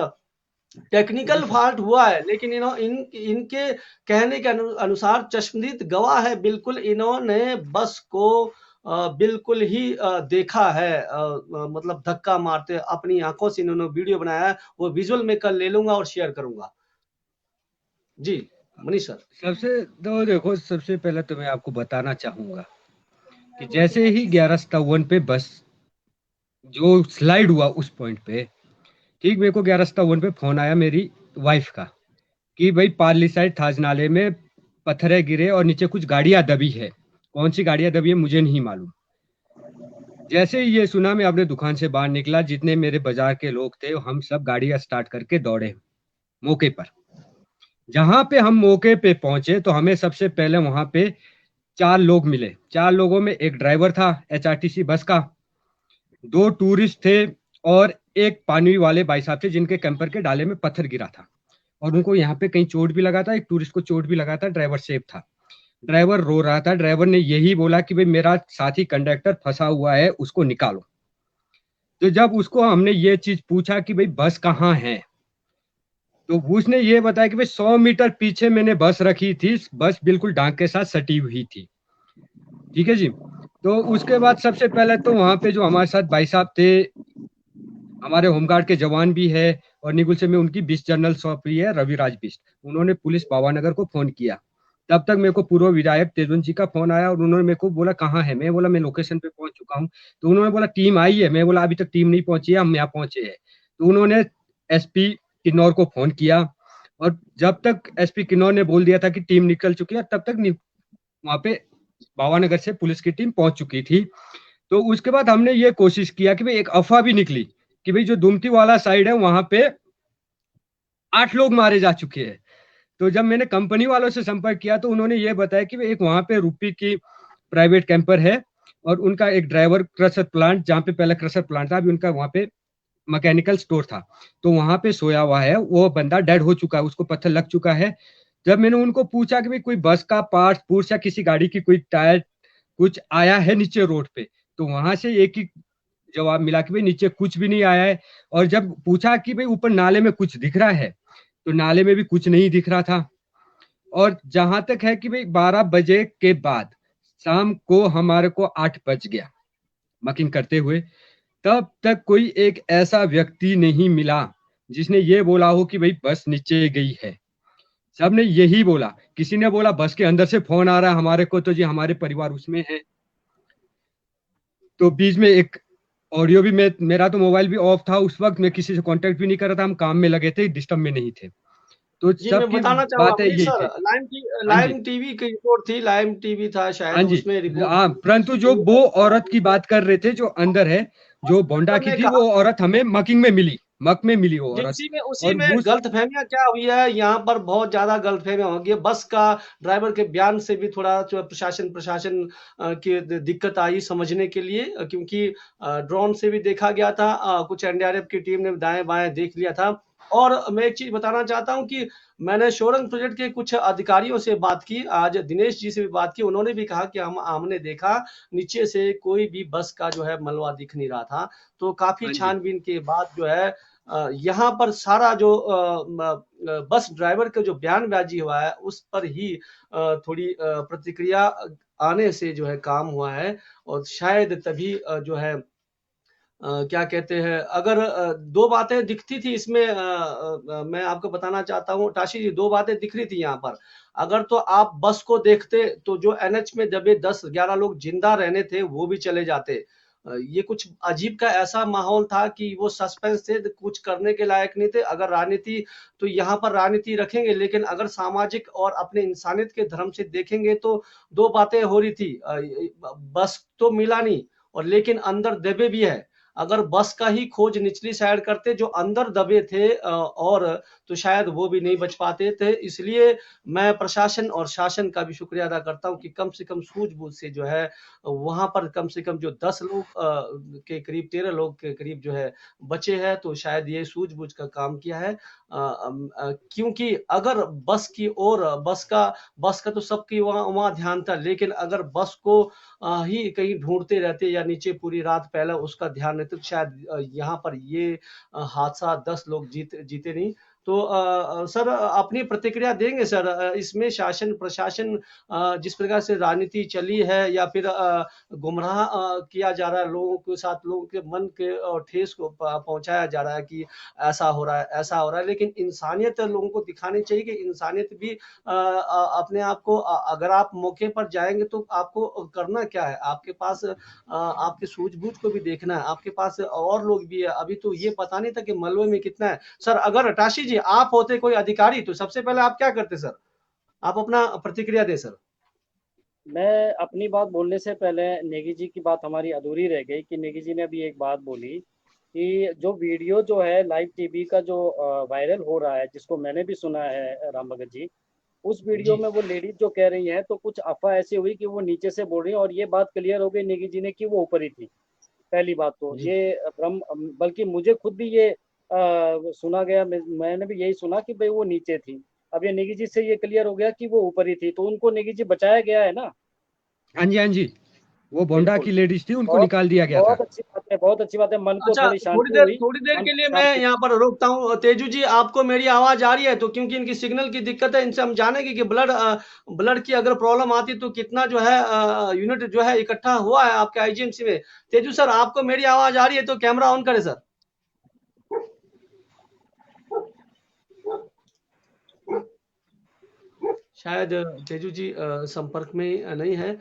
टेक्निकल फॉल्ट हुआ है, लेकिन इनके कहने के अनुसार चश्मदीद गवाह है, बिल्कुल इन्होंने बस को बिल्कुल ही देखा है, मतलब धक्का मारते अपनी आंखों से इन्होंने वीडियो बनाया है। वो विजुअल में कल ले लूंगा और शेयर करूंगा। जी मनीष सर। देखो, सबसे पहले तो मैं आपको बताना चाहूंगा कि जैसे ही 11:57 पे बस जो स्लाइड हुआ उस पॉइंट पे, ठीक मेरे को 11:57 पे फोन आया मेरी वाइफ का कि भाई पार्ली साइड थाज नाले में पत्थरें गिरे और नीचे कुछ गाड़ियां दबी है। कौन सी गाड़ियां दबी है मुझे नहीं मालूम। जैसे ही ये सुना, मैं अपने दुकान से बाहर निकला, जितने मेरे बाजार के लोग थे हम सब गाड़ियां स्टार्ट करके दौड़े मौके पर। जहां पे हम मौके पे पहुंचे तो हमें सबसे पहले वहां पे 4 लोग मिले। 4 लोगों में एक ड्राइवर था HRTC बस का, 2 टूरिस्ट थे और एक पानी वाले भाई साहब थे जिनके कैंपर के डाले में पत्थर गिरा था और उनको यहाँ पे कहीं चोट भी लगा था। एक टूरिस्ट को चोट भी लगा था। ड्राइवर सेफ था। ड्राइवर रो रहा था। ड्राइवर ने यही बोला कि भाई मेरा साथी कंडक्टर फंसा हुआ है, उसको निकालो। तो जब उसको हमने ये चीज पूछा कि भाई बस कहाँ है, तो उसने ये बताया कि भाई 100 मीटर पीछे मैंने बस रखी थी, बस बिल्कुल डांग के साथ सटी हुई थी। ठीक है जी। तो उसके बाद सबसे पहले तो वहां पे जो हमारे साथ भाई साहब थे, हमारे होमगार्ड के जवान भी है और निगुल से में उनकी 20 जनरल सौंपी है, रविराज बिस्ट, उन्होंने पुलिस बावानगर को फोन किया। तब तक मेरे को पूर्व विधायक तेजवंत जी का फोन आया और उन्होंने मेरे को बोला कहाँ है। मैं बोला मैं लोकेशन पे पहुंच चुका हूँ। तो उन्होंने बोला टीम आई है। मैं बोला अभी तक टीम नहीं पहुंची है, हम यहाँ पहुंचे हैं। तो उन्होंने SP किन्नौर को फोन किया और जब तक SP किन्नौर ने बोल दिया था कि टीम निकल चुकी है, तब तक वहां पे बावानगर से पुलिस की टीम पहुंच चुकी थी। तो उसके बाद हमने ये कोशिश किया कि भाई एक अफवाह भी निकली कि भाई जो दुमती वाला साइड है वहां पे 8 लोग मारे जा चुके हैं। तो जब मैंने कंपनी वालों से संपर्क किया तो उन्होंने ये बताया कि एक वहां पे रुपी की प्राइवेट कैंपर है और उनका एक ड्राइवर क्रशर प्लांट, जहाँ पे पहले क्रशर प्लांट था, अभी उनका वहां पे मैकेनिकल स्टोर था, तो वहां पे सोया हुआ है। वो बंदा डेड हो चुका है, उसको पत्थर लग चुका है। जब मैंने उनको पूछा कि भाई कोई बस का पार्ट्स या किसी गाड़ी की कोई टायर कुछ आया है नीचे रोड पे, तो वहां से एक ही जवाब मिला कि भाई नीचे कुछ भी नहीं आया है। और जब पूछा कि भाई ऊपर नाले में कुछ दिख रहा है, तो नाले में भी कुछ नहीं दिख रहा था। और जहां तक है कि भाई 12 बजे के बाद शाम को हमारे को 8 बज गया मकिंग करते हुए, तब तक कोई एक ऐसा व्यक्ति नहीं मिला जिसने ये बोला हो कि भाई बस नीचे गई है। सबने यही बोला, किसी ने बोला बस के अंदर से फोन आ रहा है हमारे को, तो जी हमारे परिवार उसमें है। तो बीच में एक ऑडियो भी मेरा तो मोबाइल भी ऑफ था उस वक्त, मैं किसी से कांटेक्ट भी नहीं कर रहा था, हम काम में लगे थे, डिस्टर्ब में नहीं थे। तो जी, मैं सबकी बताना चाहूँगा बातें प्लीज़ यही सर, थे। हाँ जी, लाइम टीवी की रिपोर्ट थी, लाइम टीवी था हाँ शायद, जी, उसमें रिपोर्ट हाँ, थी। परंतु जो वो औरत की बात कर रहे थे जो अंदर है, जो बोंडा सर की ने थी, कहा वो औरत हमें मकिंग में मिली, मक में मिली वो जी, औरत। उसी और में उस गलतफ़हमियाँ क्या हुई है, यहाँ पर बहुत ज़्यादा गलतफ़हमियाँ हो गई है। बस का ड्राइवर के बयान से भी थोड़ा जो है प्रशासन प्रशासन की दिक्कत आई समझने के लिए, क्योंकि ड्रोन से भी देखा गया था, कुछ एनडीआरएफ की टीम ने दाएँ-बाएँ देख लिया था। और मैं एक चीज़ बताना चाहता हूँ कि मैंने शोरंग प्रोजेक्ट के कुछ अधिकारियों से बात की, आज दिनेश जी से भी बात की, उन्होंने भी कहा कि हमने देखा नीचे से कोई भी बस का जो है मलबा दिख नहीं रहा था। तो काफ़ी हाँ जी, छानबीन के बाद जो है यहाँ पर सारा जो बस ड्राइवर का जो बयानबाजी हुआ है उस पर ही थोड़ी प्रतिक्रिया आने से जो है काम हुआ है। और शायद तभी जो है क्या कहते हैं, अगर 2 बातें दिखती थी इसमें, मैं आपको बताना चाहता हूँ टाशी जी, 2 बातें दिख रही थी यहाँ पर। अगर तो आप बस को देखते तो जो एनएच में दबे 10-11 लोग जिंदा रहने थे वो भी चले जाते। ये कुछ अजीब का ऐसा माहौल था कि वो सस्पेंस थे, कुछ करने के लायक नहीं थे। अगर राजनीति तो यहाँ पर राजनीति रखेंगे, लेकिन अगर सामाजिक और अपने इंसानियत के धर्म से देखेंगे तो 2 बातें हो रही थी। बस तो मिला नहीं, और लेकिन अंदर दबे भी है। अगर बस का ही खोज निचली साइड करते जो अंदर दबे थे, और तो शायद वो भी नहीं बच पाते थे। इसलिए मैं प्रशासन और शासन का भी शुक्रिया अदा करता हूँ कि कम से कम सूझबूझ से जो है वहाँ पर कम से कम जो 10 लोग के करीब 13 लोग के करीब जो है बचे हैं, तो शायद ये सूझबूझ का काम किया है। क्योंकि अगर बस का तो सबकी वहाँ ध्यान था, लेकिन अगर बस को ही कहीं ढूंढते रहते या नीचे पूरी रात पहले उसका ध्यान रहते, तो शायद यहाँ पर ये हादसा 10 लोग जीते नहीं। तो सर अपनी प्रतिक्रिया देंगे सर, इसमें शासन प्रशासन जिस प्रकार से राजनीति चली है या फिर गुमराह किया जा रहा है लोगों के साथ, लोगों के मन के ठेस को पहुंचाया जा रहा है कि ऐसा हो रहा है, ऐसा हो रहा है, लेकिन इंसानियत लोगों को दिखानी चाहिए कि इंसानियत भी अपने आप को, अगर आप मौके पर जाएंगे तो आपको करना क्या है, आपके पास आपके सूझबूझ को भी देखना है, आपके पास और लोग भी है। अभी तो ये पता नहीं था कि मलबे में कितना है। सर अगर टाशी जी आप होते कोई अधिकारी तो सबसे पहले आप क्या करते सर? आप अपना प्रतिक्रिया दें सर। मैं अपनी बात बोलने से पहले नेगी जी की बात हमारी अधूरी रह गई कि नेगी जी ने अभी एक बात बोली कि जो वीडियो जो है लाइव टीवी का जो वायरल हो रहा है, जिसको मैंने भी सुना है राम भगत जी, उस वीडियो जी में वो लेडीज जो कह रही है तो कुछ अफवाह ऐसी हुई कि वो नीचे से बोल रही है, और ये बात क्लियर हो गई नेगी जी ने कि वो ऊपर ही थी। पहली बात तो जी ये भ्रम, बल्कि मुझे खुद भी ये सुना गया, मैंने भी यही सुना कि भाई वो नीचे थी। अब ये नेगी जी से ये क्लियर हो गया कि वो ऊपर ही थी, तो उनको नेगी जी बचाया गया है ना। हाँ जी, हाँ जी, वो बोंडा बिल्कुल। की लेडीज थी, उनको बहुत निकाल दिया गया था। बहुत अच्छी बात है, बहुत अच्छी बात है, मन को अच्छा, थोड़ी शांति हुई। थोड़ी देर मन के को लिए मैं शांति। यहाँ पर रोकता हूँ। तेजू जी आपको मेरी आवाज आ रही है? तो क्योंकि इनकी सिग्नल की दिक्कत है, इनसे हम जानेंगे कि ब्लड की अगर प्रॉब्लम आती तो कितना जो है यूनिट जो है इकट्ठा हुआ है आपके आईजीएमसी में। तेजू सर आपको मेरी आवाज आ रही है तो कैमरा ऑन करें सर। शायद तेजू जी संपर्क में नहीं है।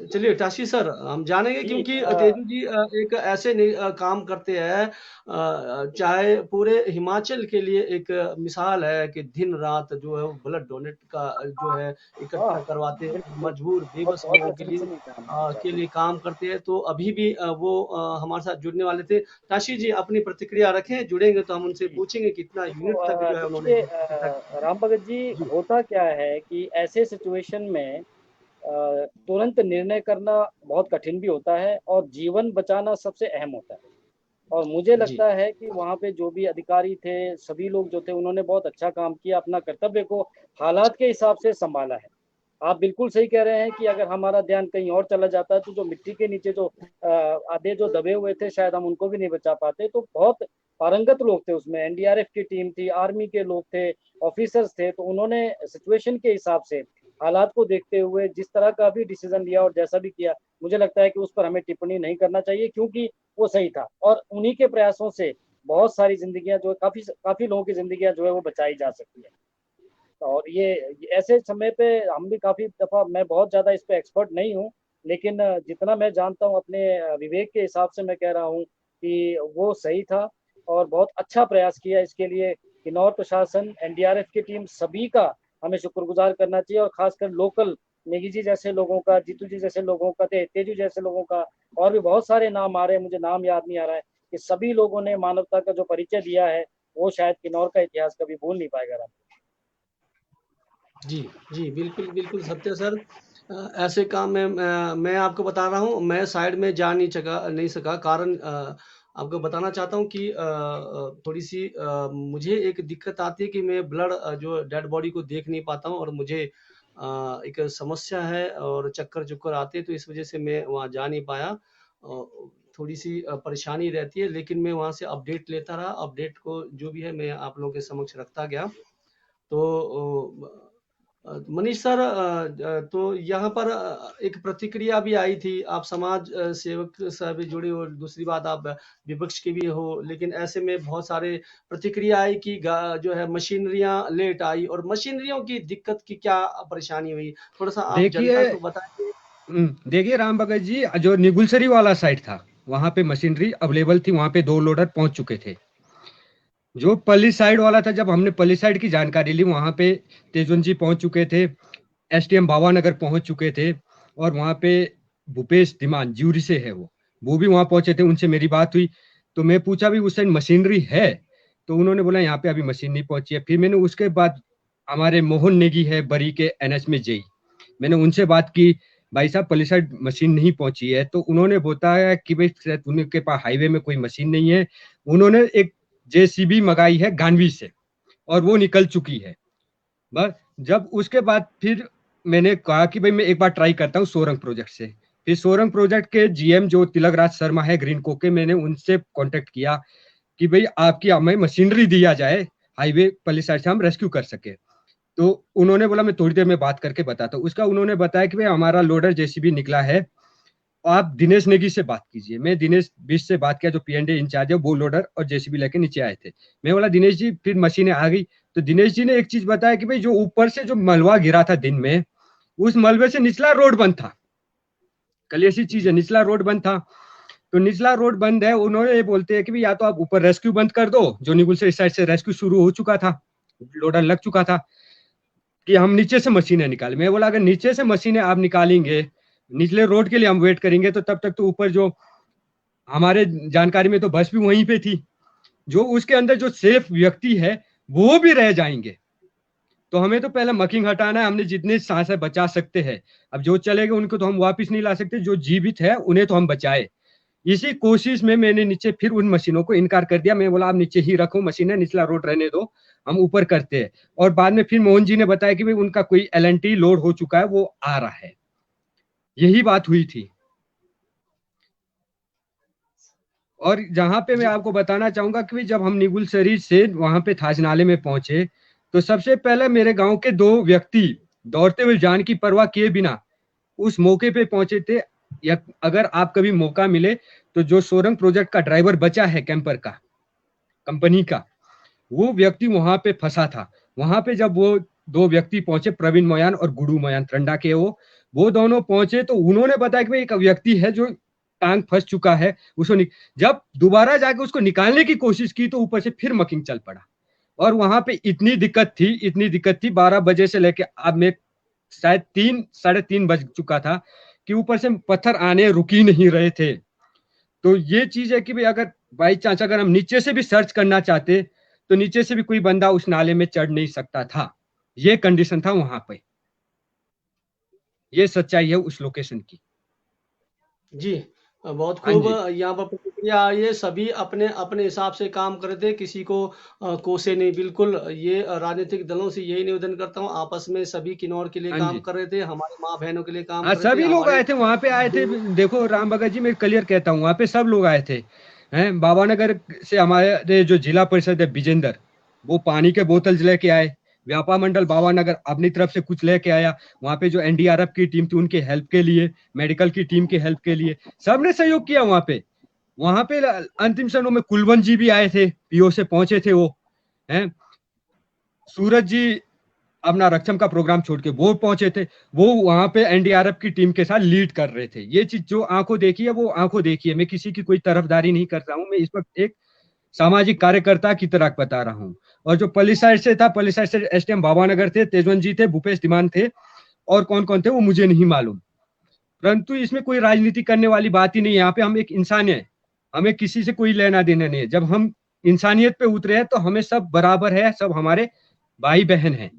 चलिए टाशी सर हम जानेंगे, जी क्योंकि तेजू जी एक ऐसे काम करते हैं, चाहे पूरे हिमाचल के लिए एक मिसाल है कि दिन रात जो है वो ब्लड डोनेट का जो है हाँ, इकट्ठा करवाते हैं, बिल्कुल। मजबूर बहुत बेबस बहुत लोगों प्रशंसनीय काम है उनका। के लिए काम करते हैं। तो अभी भी वो हमारे साथ जुड़ने वाले थे। टाशी जी अपनी प्रतिक्रिया रखें, जुड़ेंगे तो हम उनसे जी। पूछेंगे कितना तो यूनिट तक जो है उन्होंने देखिए इकट्ठा किया। राम भगत जी, जी होता क्या है कि ऐसे सिचुएशन में तुरंत निर्णय करना बहुत कठिन भी होता है और जीवन बचाना सबसे अहम होता है। और मुझे जी लगता है कि वहाँ पे जो भी अधिकारी थे, सभी लोग जो थे, उन्होंने बहुत अच्छा काम किया, अपना कर्तव्य को हालात के हिसाब से संभाला है। आप बिल्कुल सही कह रहे हैं कि अगर हमारा ध्यान कहीं और चला जाता है तो जो मिट्टी के नीचे जो आधे जो दबे हुए थे, शायद हम उनको भी नहीं बचा पाते। तो बहुत पारंगत लोग थे उसमें, एनडीआरएफ की टीम थी, आर्मी के लोग थे, ऑफिसर्स थे, तो उन्होंने सिचुएशन के हिसाब से, हालात को देखते हुए जिस तरह का भी डिसीजन लिया और जैसा भी किया, मुझे लगता है कि उस पर हमें टिप्पणी नहीं करना चाहिए, क्योंकि वो सही था और उन्हीं के प्रयासों से बहुत सारी जिंदगियां जो काफी काफी लोगों की जिंदगियां जो है वो बचाई जा सकती है। और ये ऐसे समय पे हम भी काफी दफा, मैं बहुत ज्यादा इस पे एक्सपर्ट नहीं हूँ, लेकिन जितना मैं जानता हूँ अपने विवेक के हिसाब से मैं कह रहा हूँ कि वो सही था और बहुत अच्छा प्रयास किया। इसके लिए किन्नौर प्रशासन, एनडीआरएफ की टीम, सभी का हमें शुक्रगुजार करना चाहिए, और खासकर लोकल नेगी जी जैसे लोगों का, जीतू जी जैसे लोगों का, तेजू जैसे लोगों का, और भी बहुत सारे नाम आ रहे हैं, मुझे नाम याद नहीं आ रहा है, कि सभी लोगों ने मानवता का जो परिचय दिया है वो शायद किन्नौर का इतिहास कभी भूल नहीं पाएगा राम। जी, जी, बिल्कुल, बिल्कुल सत्य सर। ऐसे काम में मैं आपको बता रहा हूँ, मैं साइड में जा नहीं सका, कारण आपको बताना चाहता हूँ कि थोड़ी-सी मुझे एक दिक्कत आती है कि मैं ब्लड जो डेड बॉडी को देख नहीं पाता हूँ, और मुझे एक समस्या है और चक्कर-चुक्कर आते हैं, तो इस वज़ह से मैं वहाँ जा नहीं पाया। थोड़ी-सी परेशानी रहती है, लेकिन मैं वहाँ से अपडेट लेता रहा, अपडेट को जो भी है मैं आप लोगों के समक्ष रखता गया। तो मनीष सर, तो यहाँ पर एक प्रतिक्रिया भी आई थी, आप समाज सेवक से भी जुड़े हो, दूसरी बात आप विपक्ष के भी हो, लेकिन ऐसे में बहुत सारे प्रतिक्रिया आई कि जो है मशीनरियां लेट आई, और मशीनरियों की दिक्कत की क्या परेशानी हुई, थोड़ा सा आप जनता देखिए को बताएं। देखिए राम भगत जी, जो निगुलसरी वाला साइड था वहां पे मशीनरी अवेलेबल थी, वहां पे 2 लोडर पहुंच चुके थे। जो पल्ली साइड वाला था, जब हमने पल्ली साइड की जानकारी ली, वहां पे तेजवन जी पहुंच चुके थे, एसटीएम भावानगर पहुंच चुके थे, और वहां पे भूपेश धीमान ज्यूरी से है वो भी वहां पहुंचे थे। उनसे मेरी बात हुई तो मैं पूछा भी उस साइड मशीनरी है, तो उन्होंने बोला यहाँ पे अभी मशीन नहीं पहुंची है। फिर मैंने उसके बाद हमारे मोहन नेगी है बरी के एनएच में जेई, मैंने उनसे बात की, भाई साहब पल्ली साइड मशीन नहीं पहुंची है, तो उन्होंने बताया कि भाई शायद उनके पास हाईवे में कोई मशीन नहीं है। उन्होंने एक जेसीबी मंगाई है गांवी से, और वो निकल चुकी है बस। जब उसके बाद फिर मैंने कहा कि भाई मैं एक बार ट्राई करता हूँ सोरंग प्रोजेक्ट से। फिर सोरंग प्रोजेक्ट के जीएम जो तिलक राज शर्मा है ग्रीन को के, मैंने उनसे कांटेक्ट किया कि भाई आपकी हमें मशीनरी दिया जाए, हाईवे पल्ली साइड से हम रेस्क्यू कर सके। तो उन्होंने बोला मैं थोड़ी देर में बात करके बताता हूँ। उसका उन्होंने बताया कि भाई हमारा लोडर जेसीबी निकला है, आप दिनेश नेगी से बात कीजिए। मैं दिनेश बिश से बात किया, जो पीएनडी इंचार्ज है, वो लोडर और जेसीबी लेके नीचे आए थे। मैं बोला दिनेश जी, फिर मशीनें आ गई, तो दिनेश जी ने एक चीज बताया कि भाई जो ऊपर से जो मलबा गिरा था दिन में, उस मलबे से निचला रोड बंद था। कल ऐसी चीज है, निचला रोड बंद था, तो निचला रोड बंद है। उन्होंने ये बोलते हैं कि भाई या तो आप ऊपर रेस्क्यू बंद कर दो, जो निगुल से इस साइड से रेस्क्यू शुरू हो चुका था, लोडर लग चुका था, कि हम नीचे से मशीनें निकालें। मैं बोला अगर नीचे से मशीनें आप निकालेंगे, निचले रोड के लिए हम वेट करेंगे, तो तब तक तो ऊपर जो हमारे जानकारी में तो बस भी वहीं पे थी, जो उसके अंदर जो सेफ व्यक्ति है वो भी रह जाएंगे। तो हमें तो पहले मकिंग हटाना है, हमने जितने सांसें बचा सकते हैं। अब जो चले गए उनको तो हम वापस नहीं ला सकते, जो जीवित है उन्हें तो हम बचाए। इसी कोशिश में मैंने नीचे फिर उन मशीनों को इनकार कर दिया। मैं बोला आप नीचे ही रखो मशीनें, निचला रोड रहने दो, हम ऊपर करते हैं। और बाद में फिर मोहन जी ने बताया कि भाई उनका कोई एलएनटी लोड हो चुका है, वो आ रहा है। यही बात हुई थी। और जहां पे मैं आपको बताना चाहूंगा कि जब हम निगुलसरी से वहां पे थाज नाले में पहुंचे, तो सबसे पहले मेरे गांव के 2 व्यक्ति दौड़ते हुए जान की परवाह किए बिना उस मौके पे पहुंचे थे। या अगर आप कभी मौका मिले तो जो सोरंग प्रोजेक्ट का ड्राइवर बचा है कैंपर का, कंपनी का, वो व्यक्ति वहां पे फंसा था। वहां पे जब वो 2 व्यक्ति पहुंचे, प्रवीण मोयान और गुडू मोयान ट्रंडा के, वो दोनों पहुंचे, तो उन्होंने बताया कि भाई एक व्यक्ति है जो टांग फंस चुका है, उसको जब दोबारा जाके उसको निकालने की कोशिश की, तो ऊपर से फिर मकिंग चल पड़ा। और वहां पे इतनी दिक्कत थी 12 बजे से लेके अब में शायद 3 साढ़े 3 बज चुका था, कि ऊपर से पत्थर आने रुक ही नहीं रहे थे। तो ये चीज है कि भाई अगर बाई चांस अगर हम नीचे से भी सर्च करना चाहते, तो नीचे से भी कोई बंदा उस नाले में चढ़ नहीं सकता था। ये कंडीशन था वहां पे। ये सच्चाई है उस लोकेशन की। जी, बहुत हाँ खूब। जी। यहाँ पर प्रतिक्रिया आई है, सभी अपने अपने हिसाब से काम कर रहे थे, किसी को कोसे नहीं। बिल्कुल, ये राजनीतिक दलों से यही निवेदन करता हूँ, आपस में सभी किन्नौर के लिए हाँ काम जी। कर रहे थे, हमारे माँ बहनों के लिए काम हाँ, कर रहे थे, सभी लोग हमारे आए थे वहां पे, आए थे। जो देखो राम भगत जी, मैं क्लियर कहता हूँ, वहां पे सब लोग आए थे। हैं। बाबा नगर से हमारे जो जिला परिषद है विजेंदर, वो पानी के बोतल लेके आए। व्यापार मंडल बाबा नगर अपनी तरफ से कुछ लेके आया। वहां पे जो एनडीआरएफ की टीम थी उनके हेल्प के लिए, मेडिकल की टीम के हेल्प के लिए सबने सहयोग किया। वहां पे अंतिम क्षणों में कुलवंत जी भी आए थे, पीओ से पहुंचे थे वो हैं। सूरज जी अपना रक्षम का प्रोग्राम छोड़ के वो पहुंचे थे। वो वहां पे एनडीआरएफ की टीम के साथ लीड कर रहे थे। ये चीज जो आंखों देखी है वो आंखों देखी है। मैं किसी की कोई तरफदारी नहीं कर रहा हूँ, मैं इस वक्त एक सामाजिक कार्यकर्ता की तरह बता रहा हूँ। और जो पुलिस साइड से था, पुलिस साइड से एसटीएम बाबानगर थे, तेजवंत जी थे, भूपेश तिमान थे, और कौन कौन थे वो मुझे नहीं मालूम। परंतु इसमें कोई राजनीति करने वाली बात ही नहीं है। यहाँ पे हम एक इंसान है, हमें किसी से कोई लेना देना नहीं है। जब हम इंसानियत पे उतरे हैं तो हमें सब बराबर है, सब हमारे भाई बहन हैं।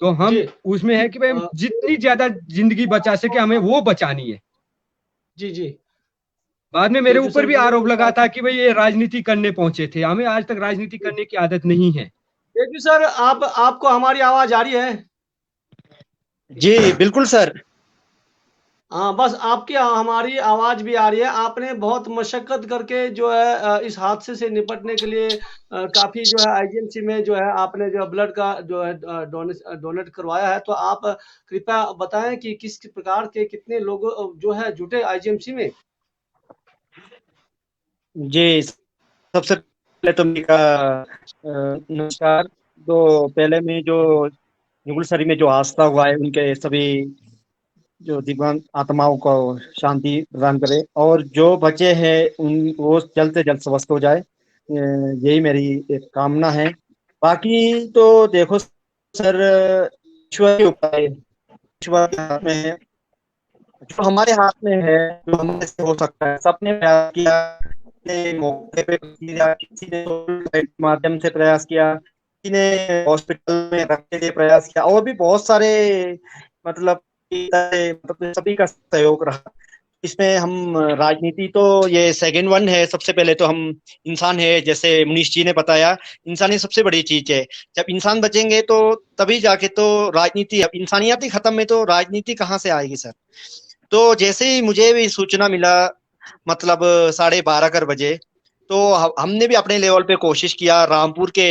तो हम जी उसमें है कि भाई हम जितनी ज्यादा जिंदगी बचा सके हमें वो बचानी है। जी जी। बाद में मेरे थैंक यू ऊपर सर, भी बिल्कुल आरोप लगा था कि भाई ये राजनीति करने पहुंचे थे। हमें आज तक राजनीति करने की आदत नहीं है। Thank you sir. आपको हमारी आवाज आ रही है? जी बिल्कुल सर। हाँ, बस आपकी हमारी आवाज़ भी आ रही है। आपने बहुत मशक्कत करके जो है इस हादसे से निपटने के लिए काफ़ी जो है आईजीएमसी में जो है आपने जो ब्लड का जो है डोनेट करवाया है। तो आप कृपया बताएँ कि किस प्रकार के कितने लोग जो है जुटे आईजीएमसी में? जी सबसे पहले तो नमस्कार। तो पहले में जो निगुलसरी में जो हादसा हुआ है उनके सभी जो दिव्यांग आत्माओं को शांति प्रदान करे, और जो बचे हैं उन वो जल्द से जल्द स्वस्थ हो जाए, यही मेरी एक कामना है। बाकी तो देखो सर, ईश्वर के ऊपर है, ईश्वर के हाथ में है। जो हमारे हाथ में है, जो हमारे से हो सकता है, सबने प्रयास किया, किसी ने मौके पे किया, किसी ने सोशल साइट के माध्यम से प्रयास किया, किसी ने हॉस्पिटल में रखने के लिए प्रयास किया, और भी बहुत सारे मतलब मतलब सभी का सहयोग रहा इसमें। हम राजनीति तो ये सेकंड वन है। सबसे पहले तो हम इंसान है, जैसे मनीष जी ने बताया, इंसान ही सबसे बड़ी चीज है। जब इंसान बचेंगे तो तभी जाके तो राजनीति, अब इंसानियत ही खत्म है तो राजनीति कहाँ से आएगी सर। तो जैसे ही मुझे भी सूचना मिला, मतलब 12:30 बजे, तो हमने भी अपने लेवल पे कोशिश किया। रामपुर के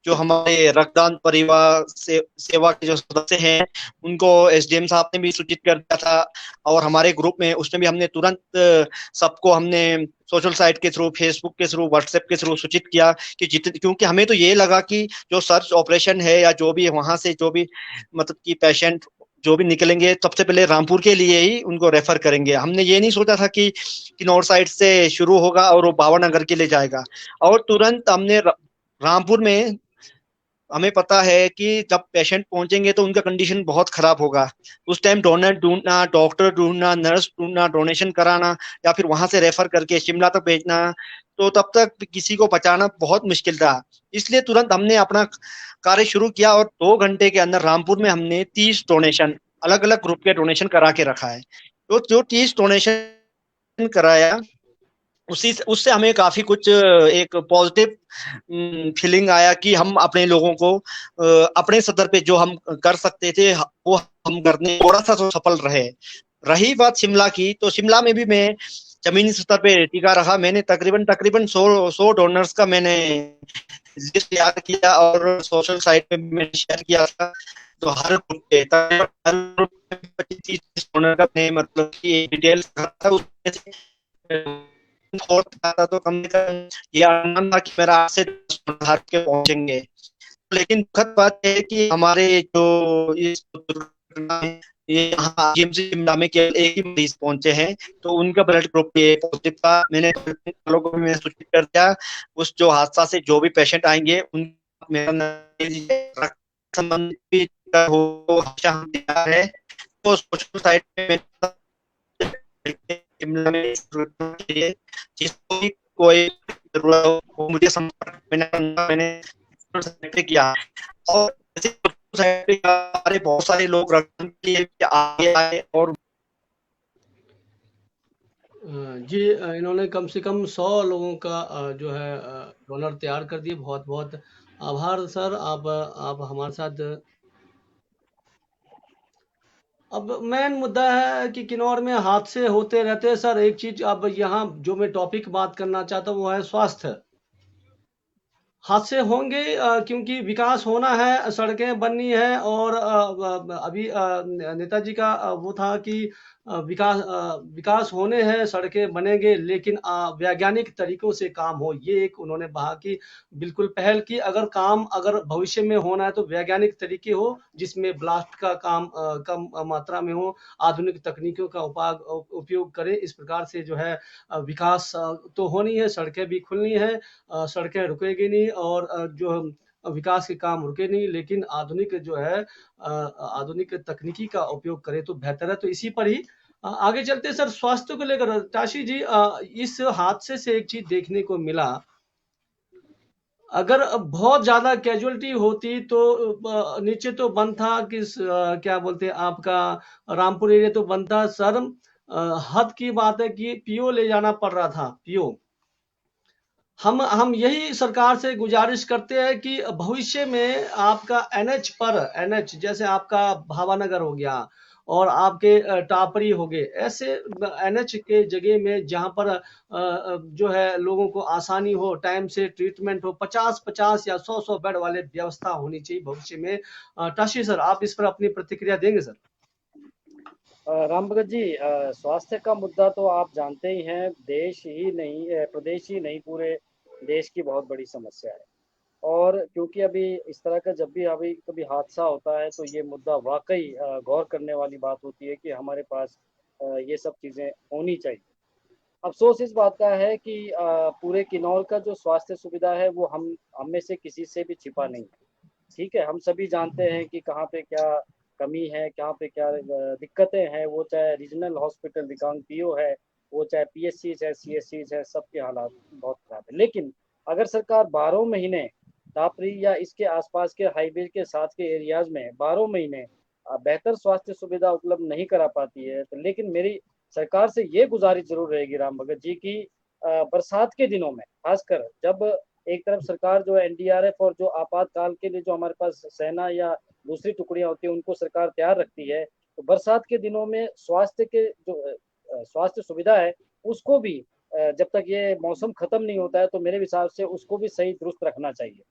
जो हमारे रक्तदान परिवार से सेवा के जो सदस्य हैं उनको एसडीएम साहब ने भी सूचित कर दिया था, और हमारे ग्रुप में उसमें भी हमने तुरंत सबको हमने सोशल साइट के थ्रू, फेसबुक के थ्रू, व्हाट्सएप के थ्रू सूचित किया कि जितने, क्योंकि हमें तो ये लगा कि जो सर्च ऑपरेशन है या जो भी वहां से जो भी मतलब कि पेशेंट जो भी निकलेंगे सबसे पहले रामपुर के लिए ही उनको रेफर करेंगे। हमने ये नहीं सोचा था कि नॉर्थ साइड से शुरू होगा और वो बावानगर के लिए जाएगा। और तुरंत हमने रामपुर में, हमें पता है कि जब पेशेंट पहुंचेंगे तो उनका कंडीशन बहुत खराब होगा। उस टाइम डोनर ढूंढना, डॉक्टर ढूंढना, नर्स ढूंढना, डोनेशन कराना, या फिर वहां से रेफर करके शिमला तक भेजना, तो तब तक किसी को बचाना बहुत मुश्किल था। इसलिए तुरंत हमने अपना कार्य शुरू किया, और 2 घंटे के अंदर रामपुर में हमने 30 डोनेशन, अलग अलग ग्रुप के डोनेशन करा के रखा है। तो जो 30 डोनेशन कराया, उसी उससे हमें काफी कुछ एक पॉजिटिव फीलिंग आया कि हम अपने लोगों को अपने सदर पे जो हम कर सकते थे वो हम करने थोड़ा सा तो सफल रहे। रही बात शिमला की, तो शिमला में भी मैं जमीनी स्तर पे टिका रहा। मैंने तकरीबन तकरीबन 100 डोनर्स का मैंने लिस्ट तैयार किया, और सोशल साइट पे भी मैंने शेयर किया था। तो हर ग्रुप पे हर ग्रुप पे 25-30 डोनर का मैंने मतलब कि डिटेल्स था उसमें से था, तो कम से कम ये अनुमान था कि मेरा 8 से 10 डॉलर के पहुंचेंगे। लेकिन दुखद बात है कि हमारे जो इस दुर्घटना में ये यहाँ जीएमसी शिमला में केवल एक ही मरीज पहुंचे हैं, तो उनका ब्लड ग्रुप ये पॉजिटिव था। मैंने लोगों को भी मैंने सूचित कर दिया, उस जो हादसा से जो भी पेशेंट आएंगे उन मेरा संबंध भी हो, हमेशा हम तैयार है। तो सोशल साइट पे शिमला में जिसको भी कोई जरूरत हो वो मुझे संपर्क मैंने किया। और हमारे बहुत सारे लोग रक्तदान के लिए आगे आए, और जी इन्होंने कम से कम 100 लोगों का जो है डोनर तैयार कर दिए। बहुत-बहुत आभार सर। आप हमारे साथ अब मेन मुद्दा है कि किन्नौर में हादसे होते रहते हैं सर। एक चीज अब यहाँ जो मैं टॉपिक बात करना चाहता हूँ वो है स्वास्थ्य। हादसे होंगे क्योंकि विकास होना है, सड़कें बननी है और अभी नेताजी का वो था कि विकास होने हैं, सड़कें बनेंगे, लेकिन वैज्ञानिक तरीकों से काम हो। ये एक उन्होंने कहा कि बिल्कुल पहल की, अगर भविष्य में होना है तो वैज्ञानिक तरीके हो, जिसमें ब्लास्ट का काम कम मात्रा में हो, आधुनिक तकनीकों का उपयोग करें। इस प्रकार से जो है विकास तो होनी है, सड़कें भी खुलनी है, सड़कें रुकेगी नहीं और जो विकास के काम रुके नहीं, लेकिन आधुनिक जो है आधुनिक तकनीकी का उपयोग करें तो बेहतर है। तो इसी पर ही आगे चलते हैं सर। स्वास्थ्य को लेकर ताशी जी, इस हादसे से एक चीज देखने को मिला, अगर बहुत ज्यादा कैजुअलिटी होती तो नीचे तो बंद था कि क्या बोलते हैं आपका रामपुर एरिया तो बंद था सर। हद की बात है कि पीओ ले जाना पड़ रहा था, पीओ। हम यही सरकार से गुजारिश करते हैं कि भविष्य में आपका एनएच जैसे आपका भावानगर हो गया और आपके टापरी हो गए, ऐसे एनएच के जगह में जहां पर जो है लोगों को आसानी हो, टाइम से ट्रीटमेंट हो, 50-50 या 100-100 बेड वाले व्यवस्था होनी चाहिए भविष्य में। ताशी सर, आप इस पर अपनी प्रतिक्रिया देंगे सर? राम भगत जी, स्वास्थ्य का मुद्दा तो आप जानते ही हैं, देश ही नहीं, प्रदेश ही नहीं, पूरे देश की बहुत बड़ी समस्या है। और क्योंकि अभी इस तरह का जब भी अभी कभी हादसा होता है तो ये मुद्दा वाकई गौर करने वाली बात होती है कि हमारे पास ये सब चीज़ें होनी चाहिए। अफसोस इस बात का है कि पूरे किन्नौर का जो स्वास्थ्य सुविधा है वो हम में से किसी से भी छिपा नहीं है। ठीक है, हम सभी जानते हैं कि कहाँ पे क्या कमी है, कहाँ पे क्या दिक्कतें हैं, वो चाहे रीजनल हॉस्पिटल दिकांग पीओ है, वो चाहे पीएससीज है, सीएससीज है, सबके हालात बहुत खराब है। लेकिन अगर सरकार 12 महीने टापरी या इसके आसपास के हाईवे के साथ के एरियाज में 12 महीने बेहतर स्वास्थ्य सुविधा उपलब्ध नहीं करा पाती है, तो लेकिन मेरी सरकार से ये गुजारिश जरूर रहेगी राम भगत जी की बरसात के दिनों में, खासकर जब एक तरफ सरकार जो है एनडीआरएफ और जो आपातकाल के लिए जो हमारे पास सेना या दूसरी टुकड़ियां होती है उनको सरकार तैयार रखती है, तो बरसात के दिनों में स्वास्थ्य के जो स्वास्थ्य सुविधा है उसको भी जब तक ये मौसम खत्म नहीं होता है तो मेरे हिसाब से उसको भी सही दुरुस्त रखना चाहिए,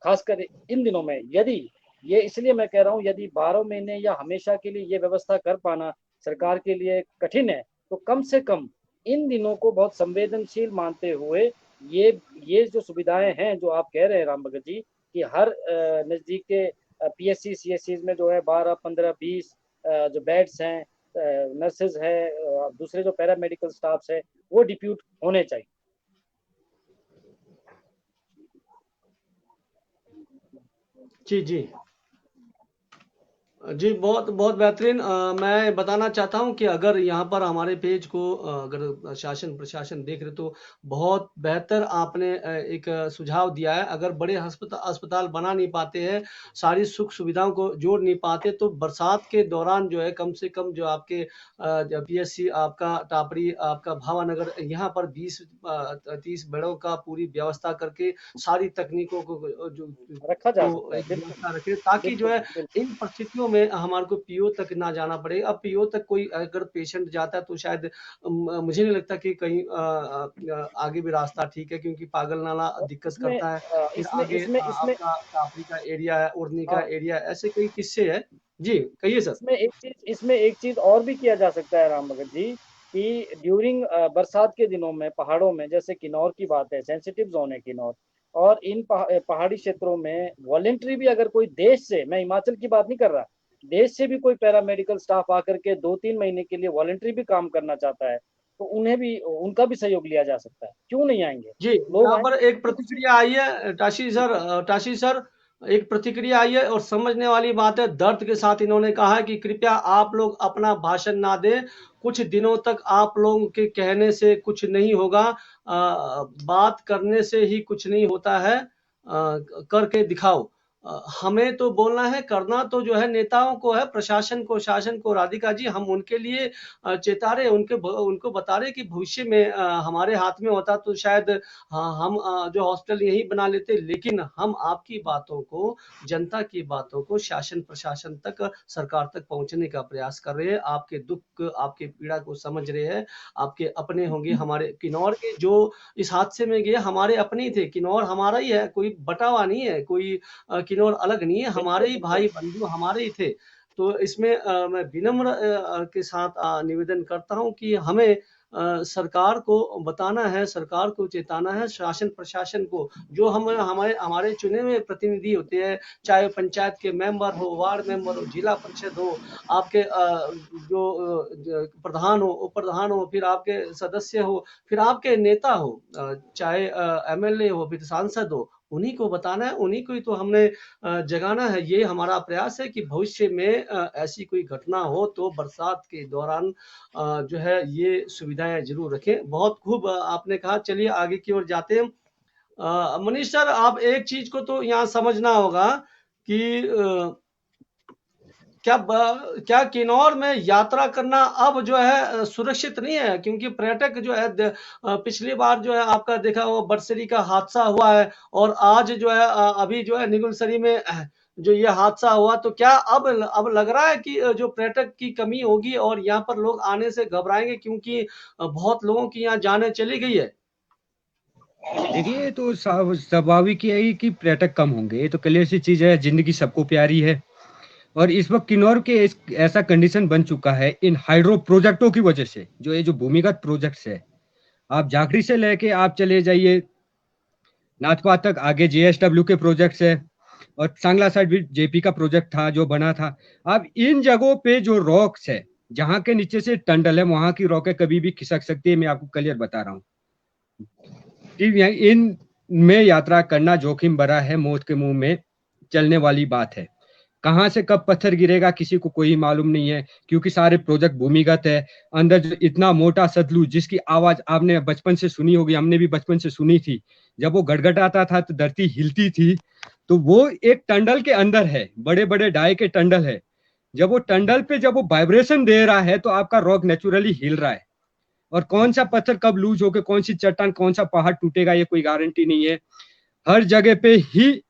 खासकर इन दिनों में। यदि ये इसलिए मैं कह रहा हूँ, यदि 12 महीने या हमेशा के लिए ये व्यवस्था कर पाना सरकार के लिए कठिन है, तो कम से कम इन दिनों को बहुत संवेदनशील मानते हुए ये जो सुविधाएं हैं जो आप कह रहे हैं राम भगत जी कि हर नजदीक के पीएससी सीएससी में जो है 12, 15, 20 जो बेड्स हैं, नर्सेज है, दूसरे जो पैरामेडिकल स्टाफ्स है वो डिप्यूट होने चाहिए। जी जी जी, बहुत बहुत बेहतरीन। मैं बताना चाहता हूँ कि अगर यहाँ पर हमारे पेज को अगर शासन प्रशासन देख रहे तो बहुत बेहतर आपने एक सुझाव दिया है। अगर बड़े अस्पताल बना नहीं पाते हैं, सारी सुख सुविधाओं को जोड़ नहीं पाते, तो बरसात के दौरान जो है कम से कम जो आपके पीएससी आपका टापरी आपका भावानगर यहाँ पर 20-30 बेडों का पूरी व्यवस्था करके सारी तकनीकों को जो रखा जा को सकता है, एक बिल्कुल व्यवस्था रखे, ताकि जो है बिल्कुल। इन परिस्थितियों में हमारे को पीओ तक ना जाना पड़े। अब पीओ तक कोई अगर पेशेंट जाता है तो शायद मुझे नहीं लगता कि कहीं आगे भी रास्ता ठीक है, क्योंकि पागल नाला दिक्कत इसमें करता है। फिर इसमें आगे इसमें इसमें आपका काफरी का एरिया है, उड़नी का हाँ, एरिया है, ऐसे कई किस्से है। जी कहिए सर। इसमें एक चीज और भी किया जा सकता है राम भगत जी कि ड्यूरिंग बरसात के दिनों में पहाड़ों में, जैसे किन्नौर की बात है, सेंसिटिव जोन है किन्नौर, और इन पहाड़ी क्षेत्रों में वॉलेंट्री भी अगर कोई देश से, मैं हिमाचल की बात नहीं कर रहा, देश से भी कोई पैरामेडिकल स्टाफ आकर के 2-3 महीने के लिए वॉलेंट्री भी काम करना चाहता है तो उन्हें भी, उनका भी सहयोग लिया जा सकता है। क्यों नहीं आएंगे जी, लोग, यहाँ पर एक आएंगे तो प्रतिक्रिया आई है टाशी सर, एक प्रतिक्रिया आई है और समझने वाली बात है। दर्द के साथ इन्होंने कहा है कि कृपया आप लोग अपना भाषण ना दें, कुछ दिनों तक आप लोगों के कहने से कुछ नहीं होगा, बात करने से ही कुछ नहीं होता है, करके दिखाओ। हमें तो बोलना है, करना तो जो है नेताओं को है, प्रशासन को, शासन को। राधिका जी, हम उनके लिए चेता रहे, उनको बता रहे कि भविष्य में हमारे हाथ में होता तो शायद हम जो हॉस्पिटल यहीं बना लेते, लेकिन हम आपकी बातों को, जनता की बातों को शासन प्रशासन तक, सरकार तक पहुंचने का प्रयास कर रहे हैं। आपके दुख, आपके पीड़ा को समझ रहे हैं। आपके अपने होंगे, हमारे किन्नौर के जो इस हादसे में गए हमारे अपने ही थे। किन्नौर हमारा ही है, कोई बटा हुआ नहीं है, कोई किन्नौर अलग नहीं है, हमारे ही भाई बंधु हमारे ही थे। तो इसमें मैं विनम्र के साथ निवेदन करता हूं कि हमें सरकार को बताना है, सरकार को चेताना है, शासन प्रशासन को, जो हमारे चुने हुए प्रतिनिधि होते हैं, चाहे पंचायत के मेंबर हो, वार्ड मेंबर हो, जिला परिषद हो, आपके जो प्रधान हो, उप प्रधान हो, फिर आपके सदस्य हो, फिर आपके नेता हो, चाहे एमएलए हो, फिर सांसद हो, उन्हीं को बताना है, उन्हीं को ही तो हमने जगाना है। ये हमारा प्रयास है कि भविष्य में ऐसी कोई घटना हो तो बरसात के दौरान जो है ये सुविधाएं जरूर रखें। बहुत खूब आपने कहा। चलिए आगे की ओर जाते हैं। मनीष सर, आप एक चीज को तो यहाँ समझना होगा कि क्या किन्नौर में यात्रा करना अब जो है सुरक्षित नहीं है? क्योंकि पर्यटक जो है पिछली बार जो है आपका देखा वो बरसरी का हादसा हुआ है, और आज जो है अभी जो है निगुलसरी में जो ये हादसा हुआ, तो क्या अब लग रहा है कि जो पर्यटक की कमी होगी और यहाँ पर लोग आने से घबराएंगे, क्योंकि बहुत लोगों की यहाँ जाने चली गई है? देखिए, ये तो स्वाभाविक ही है कि पर्यटक कम होंगे, ये तो क्लियर सी चीज है। जिंदगी सबको प्यारी है, और इस वक्त किन्नौर के ऐसा कंडीशन बन चुका है इन हाइड्रो प्रोजेक्टों की वजह से। जो ये जो भूमिगत प्रोजेक्ट्स है, आप जाखड़ी से लेके आप चले जाइए नाथपा तक, आगे जेएसडब्ल्यू के प्रोजेक्ट्स है, और सांगला साइड भी जेपी का प्रोजेक्ट था जो बना था। अब इन जगहों पे जो रॉक्स है, जहां के नीचे से टंडल है, वहां की रॉकें कभी भी खिसक सकती है। मैं आपको क्लियर बता रहा हूँ कि इन में यात्रा करना जोखिम भरा है, मौत के मुंह में चलने वाली बात है। कहां से कब पत्थर गिरेगा किसी को कोई मालूम नहीं है, क्योंकि सारे प्रोजेक्ट भूमिगत है। अंदर जो इतना मोटा सतलुज, जिसकी आवाज आपने बचपन से सुनी होगी, हमने भी बचपन से सुनी थी, जब वो गड़गड़ाता था तो धरती हिलती थी, तो वो एक टंडल के अंदर है, बड़े बड़े डाई के टंडल है। जब वो टंडल पे जब वो वाइब्रेशन दे रहा है तो आपका रॉक नेचुरली हिल रहा है, और कौन सा पत्थर कब लूज होकर कौन सी चट्टान, कौन सा पहाड़ टूटेगा, ये कोई गारंटी नहीं है। हर जगह पे ही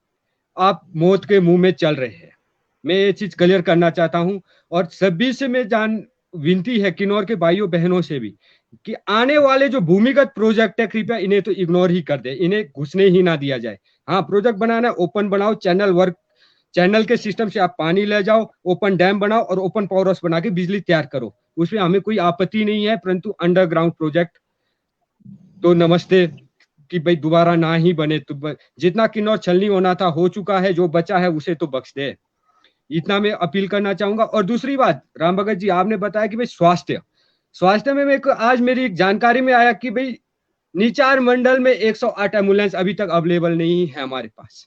आप मौत के मुंह में चल रहे हैं। मैं ये चीज क्लियर करना चाहता हूं, और सभी से मैं विनती है किन्नौर के भाइयों बहनों से भी, कि आने वाले जो भूमिगत प्रोजेक्ट है, कृपया इन्हें तो इग्नोर ही कर दे, इन्हें घुसने ही ना दिया जाए। हाँ, प्रोजेक्ट बनाना है, ओपन बनाओ, चैनल के सिस्टम से आप पानी ले जाओ, ओपन डैम बनाओ और ओपन पावर हाउस बना के बिजली तैयार करो, उसमें हमें कोई आपत्ति नहीं है। परंतु अंडरग्राउंड प्रोजेक्ट तो नमस्ते कि भाई दोबारा ना ही बने। तो जितना किन्नौर छलनी होना था हो चुका है, जो बचा है उसे तो बख्श दे, इतना मैं अपील करना चाहूंगा। और दूसरी बात, राम भगत जी, आपने बताया कि भाई स्वास्थ्य में मेरे को आज मेरी एक जानकारी में आया कि भाई निचार मंडल में 108 एम्बुलेंस अभी तक अवेलेबल नहीं है हमारे पास,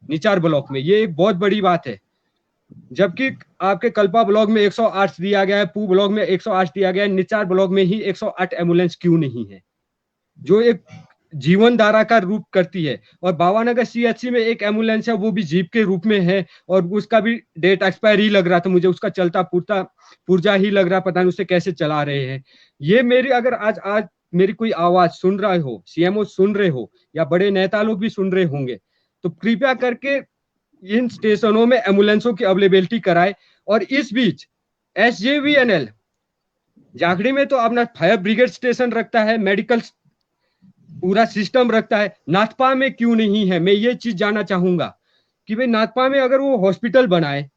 निचार ब्लॉक में। ये एक बहुत बड़ी बात है, जबकि आपके कल्पा ब्लॉक में 108 दिया गया है, पू ब्लॉक में 108 दिया गया है, निचार ब्लॉक में ही 108 एम्बुलेंस क्यों नहीं है, जो एक जीवन धारा का रूप करती है। और बावानगर सीएचसी में एक एम्बुलेंस है, वो भी जीप के रूप में है, और उसका भी डेट एक्सपायर ही लग रहा था मुझे, उसका चलता पुर्जा ही लग रहा, पता नहीं उसे कैसे चला रहे हैं। ये मेरी, अगर आज मेरी कोई आवाज सुन रहे हो, सीएमओ सुन रहे हो, या बड़े नेता लोग भी सुन रहे होंगे, तो कृपया करके इन स्टेशनों में एम्बुलेंसों की अवेलेबिलिटी कराए। और इस बीच SJVNL जाखड़ी में तो अपना फायर ब्रिगेड स्टेशन रखता है, मेडिकल पूरा सिस्टम रखता है, नाथपा में क्यों नहीं है? मैं ये चीज जानना चाहूंगा कि भाई नाथपा में अगर वो हॉस्पिटल बनाए,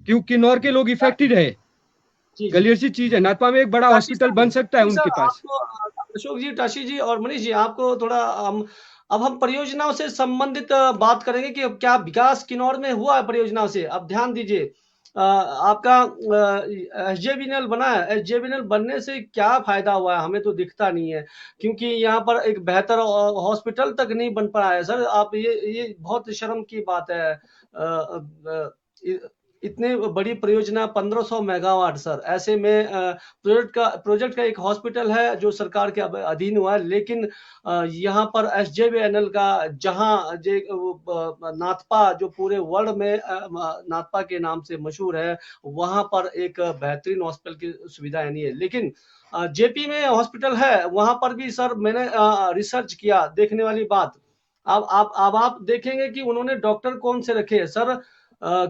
क्यों किन्नौर के लोग इफेक्टेड है, क्लियर सी चीज है, नाथपा में एक बड़ा हॉस्पिटल बन सकता है उनके पास। अशोक जी, टाशी जी और मनीष जी, आपको थोड़ा अब हम परियोजनाओं से संबंधित बात करेंगे कि क्या विकास किन्नौर में हुआ है परियोजनाओं से। अब ध्यान दीजिए, आपका SJVNL बना है, SJVNL बनने से क्या फायदा हुआ है हमें तो दिखता नहीं है, क्योंकि यहाँ पर एक बेहतर हॉस्पिटल तक नहीं बन पाया है। सर, आप ये बहुत शर्म की बात है। इतने बड़ी परियोजना 1500 मेगावाट सर, ऐसे में प्रोजेक्ट का एक हॉस्पिटल है जो सरकार के अधीन हुआ है, लेकिन यहाँ पर एसजेवीएनएल का जहाँ नाथपा जो पूरे वर्ल्ड में नाथपा के नाम से मशहूर है, वहां पर एक बेहतरीन हॉस्पिटल की सुविधाएं नहीं है। लेकिन जेपी में हॉस्पिटल है, वहां पर भी सर मैंने रिसर्च किया, देखने वाली बात। अब आप देखेंगे कि उन्होंने डॉक्टर कौन से रखे हैं सर।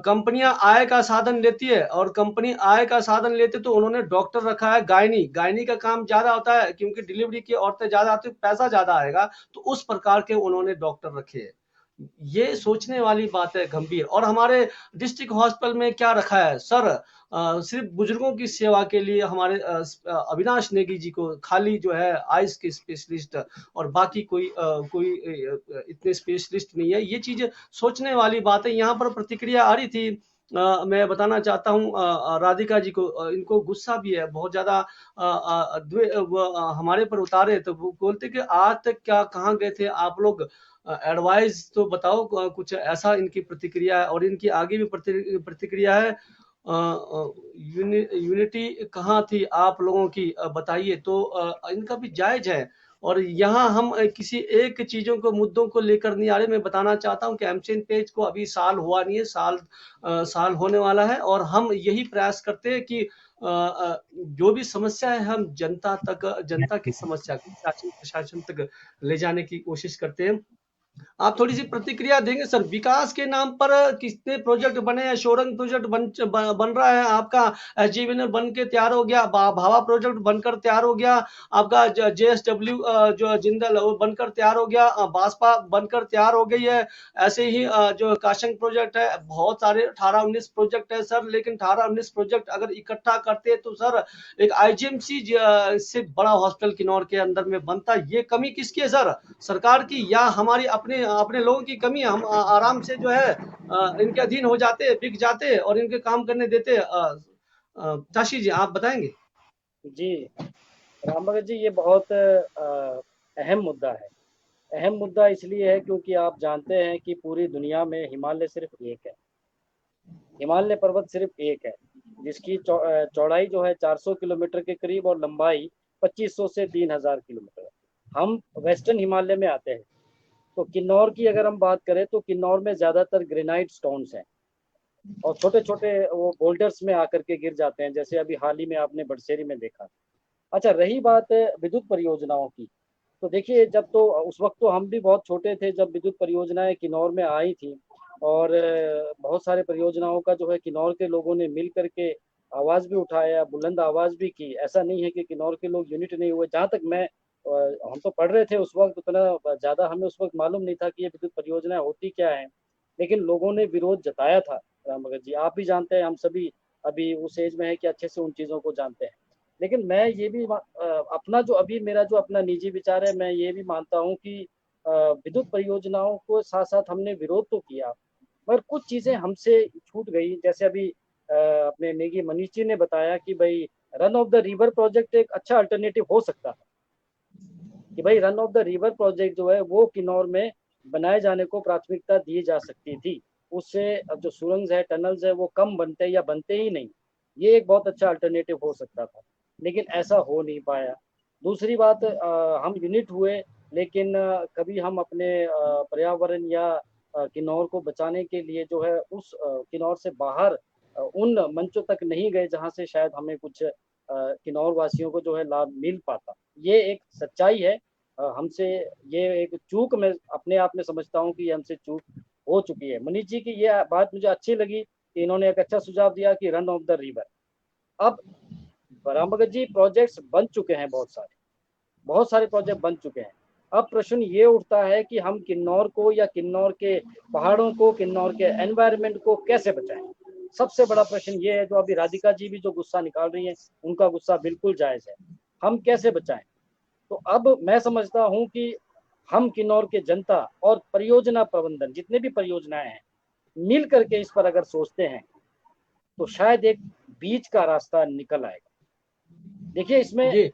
कंपनियां आय का साधन लेती है, और कंपनी आय का साधन लेते तो उन्होंने डॉक्टर रखा है गायनी का काम ज्यादा होता है, क्योंकि डिलीवरी की औरतें ज्यादा आती है, पैसा ज्यादा आएगा, तो उस प्रकार के उन्होंने डॉक्टर रखे हैं। ये सोचने वाली बात है गंभीर। और हमारे डिस्ट्रिक्ट हॉस्पिटल में क्या रखा है सर, सिर्फ बुजुर्गों की सेवा के लिए हमारे अविनाश नेगी जी को खाली जो है आइस के स्पेशलिस्ट, और बाकी कोई इतने स्पेशलिस्ट नहीं है। ये चीज सोचने वाली बात है। यहाँ पर प्रतिक्रिया आ रही थी, मैं बताना चाहता हूँ राधिका जी को, इनको गुस्सा भी है बहुत ज्यादा, हमारे पर उतारे तो वो बोलते कि आज तक क्या कहाँ गए थे आप लोग, एडवाइस तो बताओ कुछ ऐसा इनकी प्रतिक्रिया है। और इनकी आगे भी प्रतिक्रिया है, यूनिटी कहाँ थी आप लोगों की, बताइए। तो इनका भी जायज है। और यहाँ हम किसी एक चीजों को मुद्दों को लेकर नहीं आ रहे। मैं बताना चाहता हूँ कि एमसीएन पेज को अभी साल हुआ नहीं है, साल होने वाला है, और हम यही प्रयास करते हैं कि जो भी समस्या है हम जनता की समस्या को शासन प्रशासन तक ले जाने की कोशिश करते हैं। आप थोड़ी सी प्रतिक्रिया देंगे सर, विकास के नाम पर कितने प्रोजेक्ट बने हैं, शोरंग प्रोजेक्ट बन रहा है आपका, एसजीवीएनएल बन के तैयार हो गया, भावा प्रोजेक्ट बनकर तैयार हो गया आपका, जेएसडब्ल्यू जो जिंदल वो बनकर तैयार हो गया, बासपा बनकर तैयार हो गई है। ऐसे ही जो काशंग प्रोजेक्ट है, बहुत सारे 18-19 प्रोजेक्ट है सर। लेकिन 18-19 प्रोजेक्ट अगर इकट्ठा करते तो सर एक आईजीएमसी से बड़ा हॉस्पिटल किन्नौर के अंदर में बनता। ये कमी किसकी है सर, सरकार की या हमारी अपने लोगों की कमी है? हम आराम से जो है इनके अधीन हो जाते, बिक जाते और इनके काम करने देते। ताशी जी आप बताएंगे। जी राम भगत जी, ये बहुत अहम मुद्दा है। अहम मुद्दा इसलिए है क्योंकि आप जानते हैं कि पूरी दुनिया में हिमालय सिर्फ एक है, हिमालय पर्वत सिर्फ एक है, जिसकी चौड़ाई जो है 400 किलोमीटर के करीब और लंबाई 2500 से 3000 किलोमीटर है। हम वेस्टर्न हिमालय में आते हैं। तो किन्नौर की अगर हम बात करें तो किन्नौर में ज़्यादातर ग्रेनाइट स्टोन्स हैं और छोटे छोटे वो बोल्डर्स में आकर के गिर जाते हैं, जैसे अभी हाल ही में आपने बड़सेरी में देखा। अच्छा, रही बात विद्युत परियोजनाओं की, तो देखिए जब तो उस वक्त तो हम भी बहुत छोटे थे जब विद्युत परियोजनाएं किन्नौर में आई थी, और बहुत सारे परियोजनाओं का जो है किन्नौर के लोगों ने मिल करके आवाज़ भी उठाया, बुलंद आवाज़ भी की। ऐसा नहीं है कि किन्नौर के लोग यूनिट नहीं हुए। जहाँ तक मैं हम तो पढ़ रहे थे उस वक्त, उतना ज़्यादा हमें उस वक्त मालूम नहीं था कि ये विद्युत परियोजनाएं होती क्या है, लेकिन लोगों ने विरोध जताया था। राम भगत जी आप भी जानते हैं, हम सभी अभी उस एज में है कि अच्छे से उन चीज़ों को जानते हैं। लेकिन मैं ये भी अपना जो अभी मेरा जो अपना निजी विचार है, मैं ये भी मानता हूँ कि विद्युत परियोजनाओं को साथ साथ हमने विरोध तो किया, मगर कुछ चीज़ें हमसे छूट गई। जैसे अभी अपने नेगी मनीष जी ने बताया कि भाई run of the river project एक अच्छा अल्टरनेटिव हो सकता है, कि भाई run of the river project जो है वो किन्नौर में बनाए जाने को प्राथमिकता दी जा सकती थी। उससे अब जो सुरंग है, टनल्स है, वो कम बनते या बनते ही नहीं। ये एक बहुत अच्छा अल्टरनेटिव हो सकता था, लेकिन ऐसा हो नहीं पाया। दूसरी बात, हम यूनिट हुए, लेकिन कभी हम अपने पर्यावरण या किन्नौर को बचाने के लिए जो है उस किन्नौर से बाहर उन मंचों तक नहीं गए जहाँ से शायद हमें कुछ किन्नौर वासियों को जो है लाभ मिल पाता। ये एक सच्चाई है। हमसे ये एक चूक मैं अपने आप में समझता हूँ कि ये हमसे चूक हो चुकी है। मनीष जी की ये बात मुझे अच्छी लगी कि इन्होंने एक अच्छा सुझाव दिया कि रन ऑफ द रिवर। अब राम भगत जी प्रोजेक्ट्स बन चुके हैं, बहुत सारे प्रोजेक्ट बन चुके हैं। अब प्रश्न ये उठता है कि हम किन्नौर को या किन्नौर के पहाड़ों को, किन्नौर के एनवायरनमेंट को कैसे बचाएं। सबसे बड़ा प्रश्न ये है। जो अभी राधिका जी भी जो गुस्सा निकाल रही हैं, उनका गुस्सा बिल्कुल जायज है। हम कैसे बचाएं? तो अब मैं समझता हूं कि हम किन्नौर के जनता और परियोजना प्रबंधन, जितने भी परियोजनाएं हैं, मिल करके इस पर अगर सोचते हैं तो शायद एक बीच का रास्ता निकल आएगा। देखिए इसमें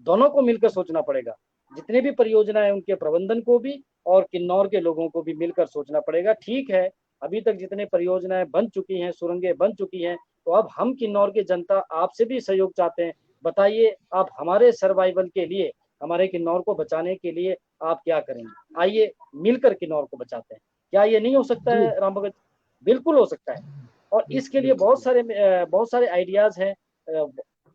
दोनों को मिलकर सोचना पड़ेगा, जितने भी परियोजना है उनके प्रबंधन को भी और किन्नौर के लोगों को भी मिलकर सोचना पड़ेगा। ठीक है, अभी तक जितने परियोजनाएं बन चुकी हैं, सुरंगें बन चुकी हैं, तो अब हम किन्नौर की जनता आपसे भी सहयोग चाहते हैं। बताइए आप हमारे सर्वाइवल के लिए, हमारे किन्नौर को बचाने के लिए आप क्या करेंगे? आइए मिलकर किन्नौर को बचाते हैं। क्या ये नहीं हो सकता जी है राम भगत? बिल्कुल हो सकता है। और इसके लिए बिल्कुल बहुत सारे आइडियाज हैं।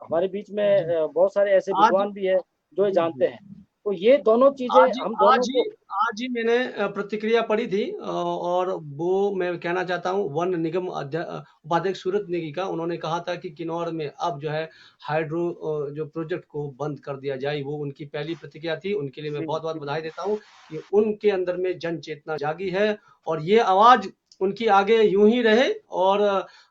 हमारे बीच में जी बहुत सारे ऐसे आज विद्वान भी है जो ये जी जानते जी हैं। तो ये दोनों चीजें आज ही हम दोनों आज ही को। आज ही मैंने प्रतिक्रिया पढ़ी थी और वो मैं कहना चाहता हूँ वन निगम उपाध्यक्ष सूरत नेगी का। उन्होंने कहा था कि किन्नौर में अब जो है हाइड्रो जो प्रोजेक्ट को बंद कर दिया जाए। वो उनकी पहली प्रतिक्रिया थी। उनके लिए मैं जी बहुत बहुत जी बधाई देता हूँ कि उनके अंदर में जन चेतना जागी है और ये आवाज उनकी आगे यूं ही रहे। और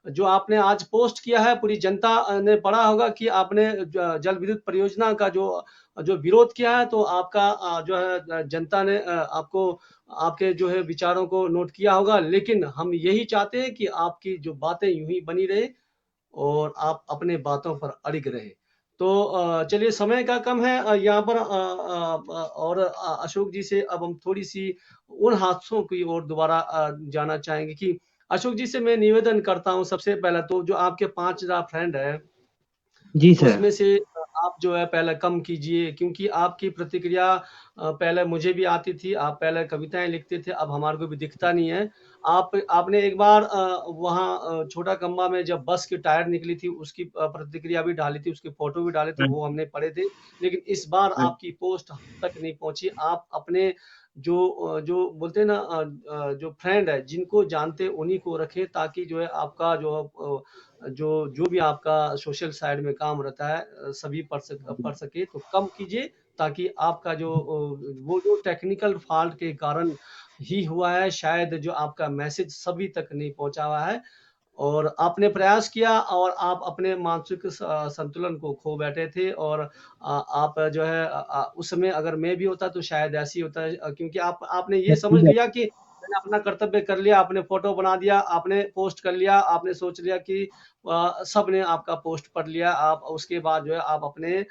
जो आपने आज पोस्ट किया है, पूरी जनता ने पढ़ा होगा कि आपने जल विद्युत परियोजना का जो जो विरोध किया है, तो आपका जो है जनता ने आपको आपके जो है विचारों को नोट किया होगा। लेकिन हम यही चाहते हैं कि आपकी जो बातें यूं ही बनी रहे और आप अपने बातों पर अड़िग रहे। तो चलिए समय का कम है यहाँ पर और अशोक जी से अब हम थोड़ी सी उन हादसों की ओर दोबारा जाना चाहेंगे कि अशोक जी से मैं निवेदन करता हूँ सबसे पहला तो जो आपके 5 फ्रेंड है जी सर। उसमें से आप जो है पहले कम कीजिए, क्योंकि आपकी प्रतिक्रिया पहले मुझे भी आती थी। आप पहले कविताएं लिखते थे, अब हमारे को भी दिखता नहीं है। आपने एक बार वहाँ छोटा कम्बा में जब बस की टायर निकली थी उसकी प्रतिक्रिया भी डाली थी, उसके फोटो भी डाले थे, वो हमने पढ़े थे। लेकिन इस बार आपकी पोस्ट हम तक नहीं पहुंची। आप अपने जो बोलते हैं ना जो फ्रेंड है जिनको जानते उन्हीं को रखें, ताकि जो है आपका जो भी आपका सोशल साइड में काम रहता है सभी पढ़ सके तो कम कीजिए, ताकि आपका वो जो टेक्निकल फॉल्ट के कारण ही हुआ है, शायद जो आपका मैसेज सभी तक नहीं पहुंचा हुआ है और आपने प्रयास किया और आप अपने मानसिक संतुलन को खो बैठे थे। और आप जो है उस समय अगर मैं भी होता तो शायद ऐसे ही होता है, क्योंकि आपने ये समझ लिया कि मैंने अपना कर्तव्य कर लिया, आपने फोटो बना दिया, आपने पोस्ट कर लिया, आपने सोच लिया कि सबने आपका पोस्ट पढ़ लिया। आप उसके बाद जो है आप अपने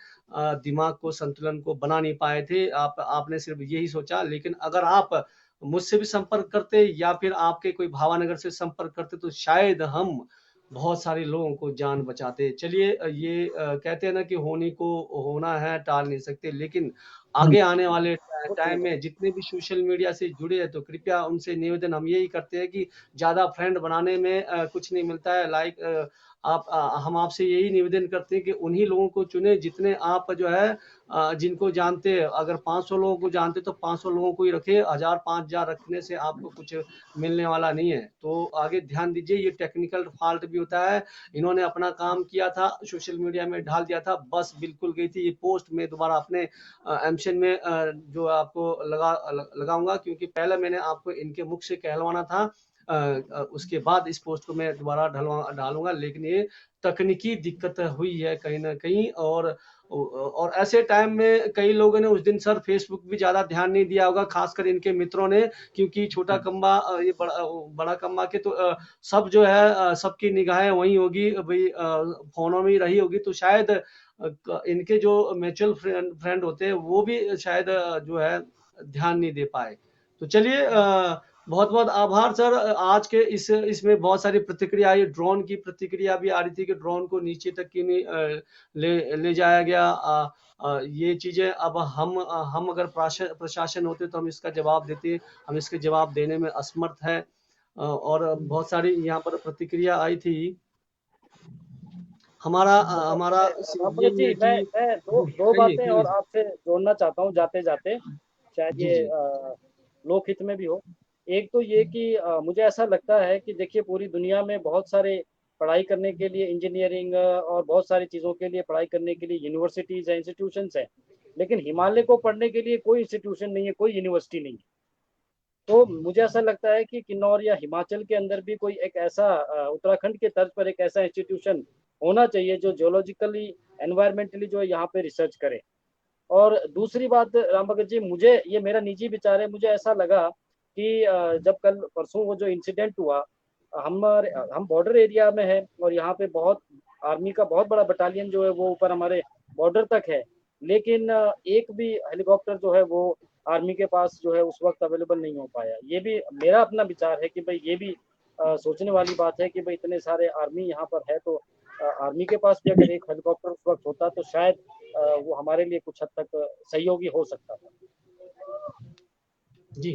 दिमाग को संतुलन को बना नहीं पाए थे। आपने सिर्फ यही सोचा। लेकिन अगर आप मुझसे भी संपर्क करते या फिर आपके कोई भावानगर से संपर्क करते तो शायद हम बहुत सारे लोगों को जान बचाते। चलिए ये कहते हैं ना कि होने को होना है, टाल नहीं सकते। लेकिन आगे आने वाले टाइम में जितने भी सोशल मीडिया से जुड़े हैं तो कृपया उनसे निवेदन हम यही करते हैं कि ज्यादा फ्रेंड बनाने में कुछ नहीं मिलता है। हम आपसे यही निवेदन करते हैं कि उन्हीं लोगों को चुने जितने आप जो है जिनको जानते हैं। अगर 500 लोगों को जानते तो 500 लोगों को ही रखे, 1000 5000 रखने से आपको कुछ मिलने वाला नहीं है। तो आगे ध्यान दीजिए, ये टेक्निकल फॉल्ट भी होता है। इन्होंने अपना काम किया था, सोशल मीडिया में डाल दिया था, बस बिल्कुल गई थी। ये पोस्ट में दोबारा अपने एमशन में जो आपको लगाऊंगा, क्योंकि पहले मैंने आपको इनके मुख से कहलवाना था। उसके बाद इस पोस्ट को मैं दोबारा डालूंगा। लेकिन ये तकनीकी दिक्कत हुई है कहीं ना कहीं। और ऐसे टाइम में कई लोगों ने उस दिन सर फेसबुक भी ज्यादा ध्यान नहीं दिया होगा, खासकर इनके मित्रों ने, क्योंकि छोटा कम्बा ये बड़ा कम्बा के तो सब जो है सबकी निगाहें वहीं होगी भाई, फोनों में ही रही होगी। तो शायद इनके जो म्यूचुअल फ्रेंड होते हैं वो भी शायद जो है ध्यान नहीं दे पाए। तो चलिए बहुत बहुत आभार सर। आज के इसमें बहुत सारी प्रतिक्रिया आई। ड्रोन की प्रतिक्रिया भी आ रही थी कि ड्रोन को नीचे तक क्यों नहीं ले जाया गया। ये चीजें अब हम अगर प्रशासन होते तो हम इसका जवाब देते। हम इसके जवाब देने में असमर्थ है। और बहुत सारी यहाँ पर प्रतिक्रिया आई थी। हमारा राम भगत यही जी, है कि मैं दो कहिए बातें कहिए और आपसे जोड़ना चाहता हूँ जाते जाते, शायद जी ये जी लोकहित में भी हो। एक तो ये कि मुझे ऐसा लगता है कि देखिए पूरी दुनिया में बहुत सारे पढ़ाई करने के लिए, इंजीनियरिंग और बहुत सारी चीज़ों के लिए पढ़ाई करने के लिए यूनिवर्सिटीज़ हैं, इंस्टीट्यूशंस हैं। लेकिन हिमालय को पढ़ने के लिए कोई इंस्टीट्यूशन नहीं है, कोई यूनिवर्सिटी नहीं है। तो मुझे ऐसा लगता है कि किन्नौर या हिमाचल के अंदर भी कोई एक ऐसा उत्तराखंड के तर्ज पर एक ऐसा इंस्टीट्यूशन होना चाहिए जो जियोलॉजिकली, एनवायरमेंटली जो है यहाँ पे रिसर्च करे। और दूसरी बात राम भगत जी, मुझे ये मेरा निजी विचार है, मुझे ऐसा लगा कि जब कल परसों वो जो इंसिडेंट हुआ, हम बॉर्डर एरिया में है और यहाँ पे बहुत आर्मी का बहुत बड़ा बटालियन जो है वो ऊपर हमारे बॉर्डर तक है। लेकिन एक भी हेलीकॉप्टर जो है वो आर्मी के पास जो है उस वक्त अवेलेबल नहीं हो पाया। ये भी मेरा अपना विचार है कि भाई ये भी सोचने वाली बात है कि भाई इतने सारे आर्मी यहाँ पर है, तो आर्मी के पास भी अगर एक हेलीकॉप्टर उस वक्त होता तो शायद वो हमारे लिए कुछ हद तक सहयोगी हो सकता था। जी।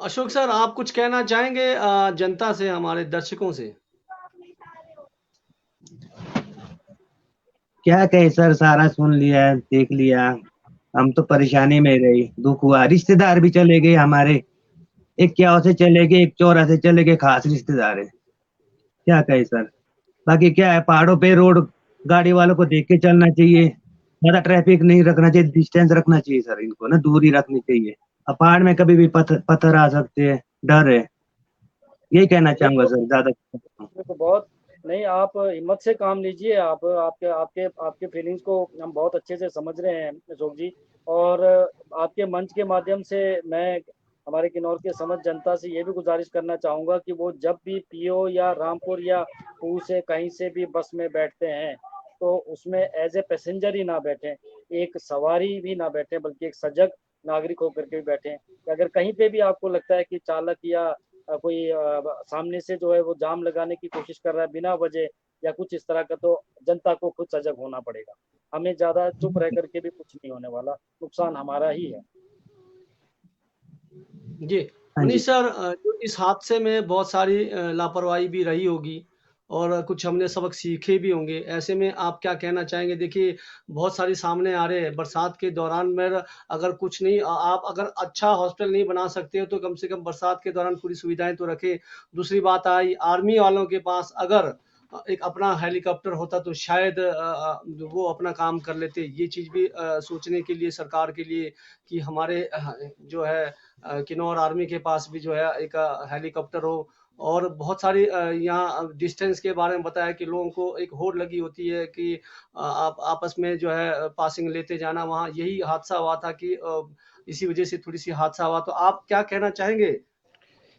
अशोक सर, आप कुछ कहना चाहेंगे जनता से, हमारे दर्शकों से? क्या कहे सर, सारा सुन लिया, देख लिया। हम तो परेशानी में रही, दुख हुआ। रिश्तेदार भी चले गए हमारे, एक क्या से चले गए, एक चौरा से चले गए, खास रिश्तेदार है। क्या कहे सर, बाकी क्या है, पहाड़ों पे रोड गाड़ी वालों को देख के चलना चाहिए, ज्यादा ट्रैफिक नहीं रखना चाहिए, डिस्टेंस रखना चाहिए सर, इनको ना दूरी रखनी चाहिए। अब पहाड़ में कभी भी पत्थर आ सकते हैं, डर है। यही कहना चाहूंगा सर, ज्यादा। तो बहुत नहीं, आप हिम्मत से काम लीजिए। आप आपके आपके आपके फीलिंग्स को हम बहुत अच्छे से समझ रहे हैं अशोक जी, और आपके मंच के माध्यम से मैं हमारे किन्नौर के समझ जनता से ये भी गुजारिश करना चाहूँगा कि वो जब भी पीओ या रामपुर या पू से कहीं से भी बस में बैठते हैं तो उसमें एज ए पैसेंजर ही ना बैठें, एक सवारी भी ना बैठें, बल्कि एक सजग नागरिक होकर के भी बैठें। अगर कहीं पे भी आपको लगता है कि चालक या कोई सामने से जो है वो जाम लगाने की कोशिश कर रहा है बिना वजह या कुछ इस तरह का, तो जनता को खुद सजग होना पड़ेगा। हमें ज्यादा चुप रह करके भी कुछ नहीं होने वाला, नुकसान हमारा ही है। जी। हाँ जी। मनीष सर, जो इस हादसे में बहुत सारी लापरवाही भी रही होगी और कुछ हमने सबक सीखे भी होंगे, ऐसे में आप क्या कहना चाहेंगे? देखिए, बहुत सारी सामने आ रहे हैं बरसात के दौरान में, अगर कुछ नहीं आप अगर अच्छा हॉस्पिटल नहीं बना सकते हो तो कम से कम बरसात के दौरान पूरी सुविधाएं तो रखें। दूसरी बात आई, आर्मी वालों के पास अगर एक अपना हेलीकॉप्टर होता तो शायद वो अपना काम कर लेते। ये चीज़ भी सोचने के लिए सरकार के लिए कि हमारे जो है किन्नौर आर्मी के पास भी जो है एक हेलीकॉप्टर हो। और बहुत सारी यहाँ डिस्टेंस के बारे में बताया कि लोगों को एक होड़ लगी होती है कि आप आपस में जो है पासिंग लेते जाना, वहाँ यही हादसा हुआ था कि इसी वजह से थोड़ी सी हादसा हुआ। तो आप क्या कहना चाहेंगे?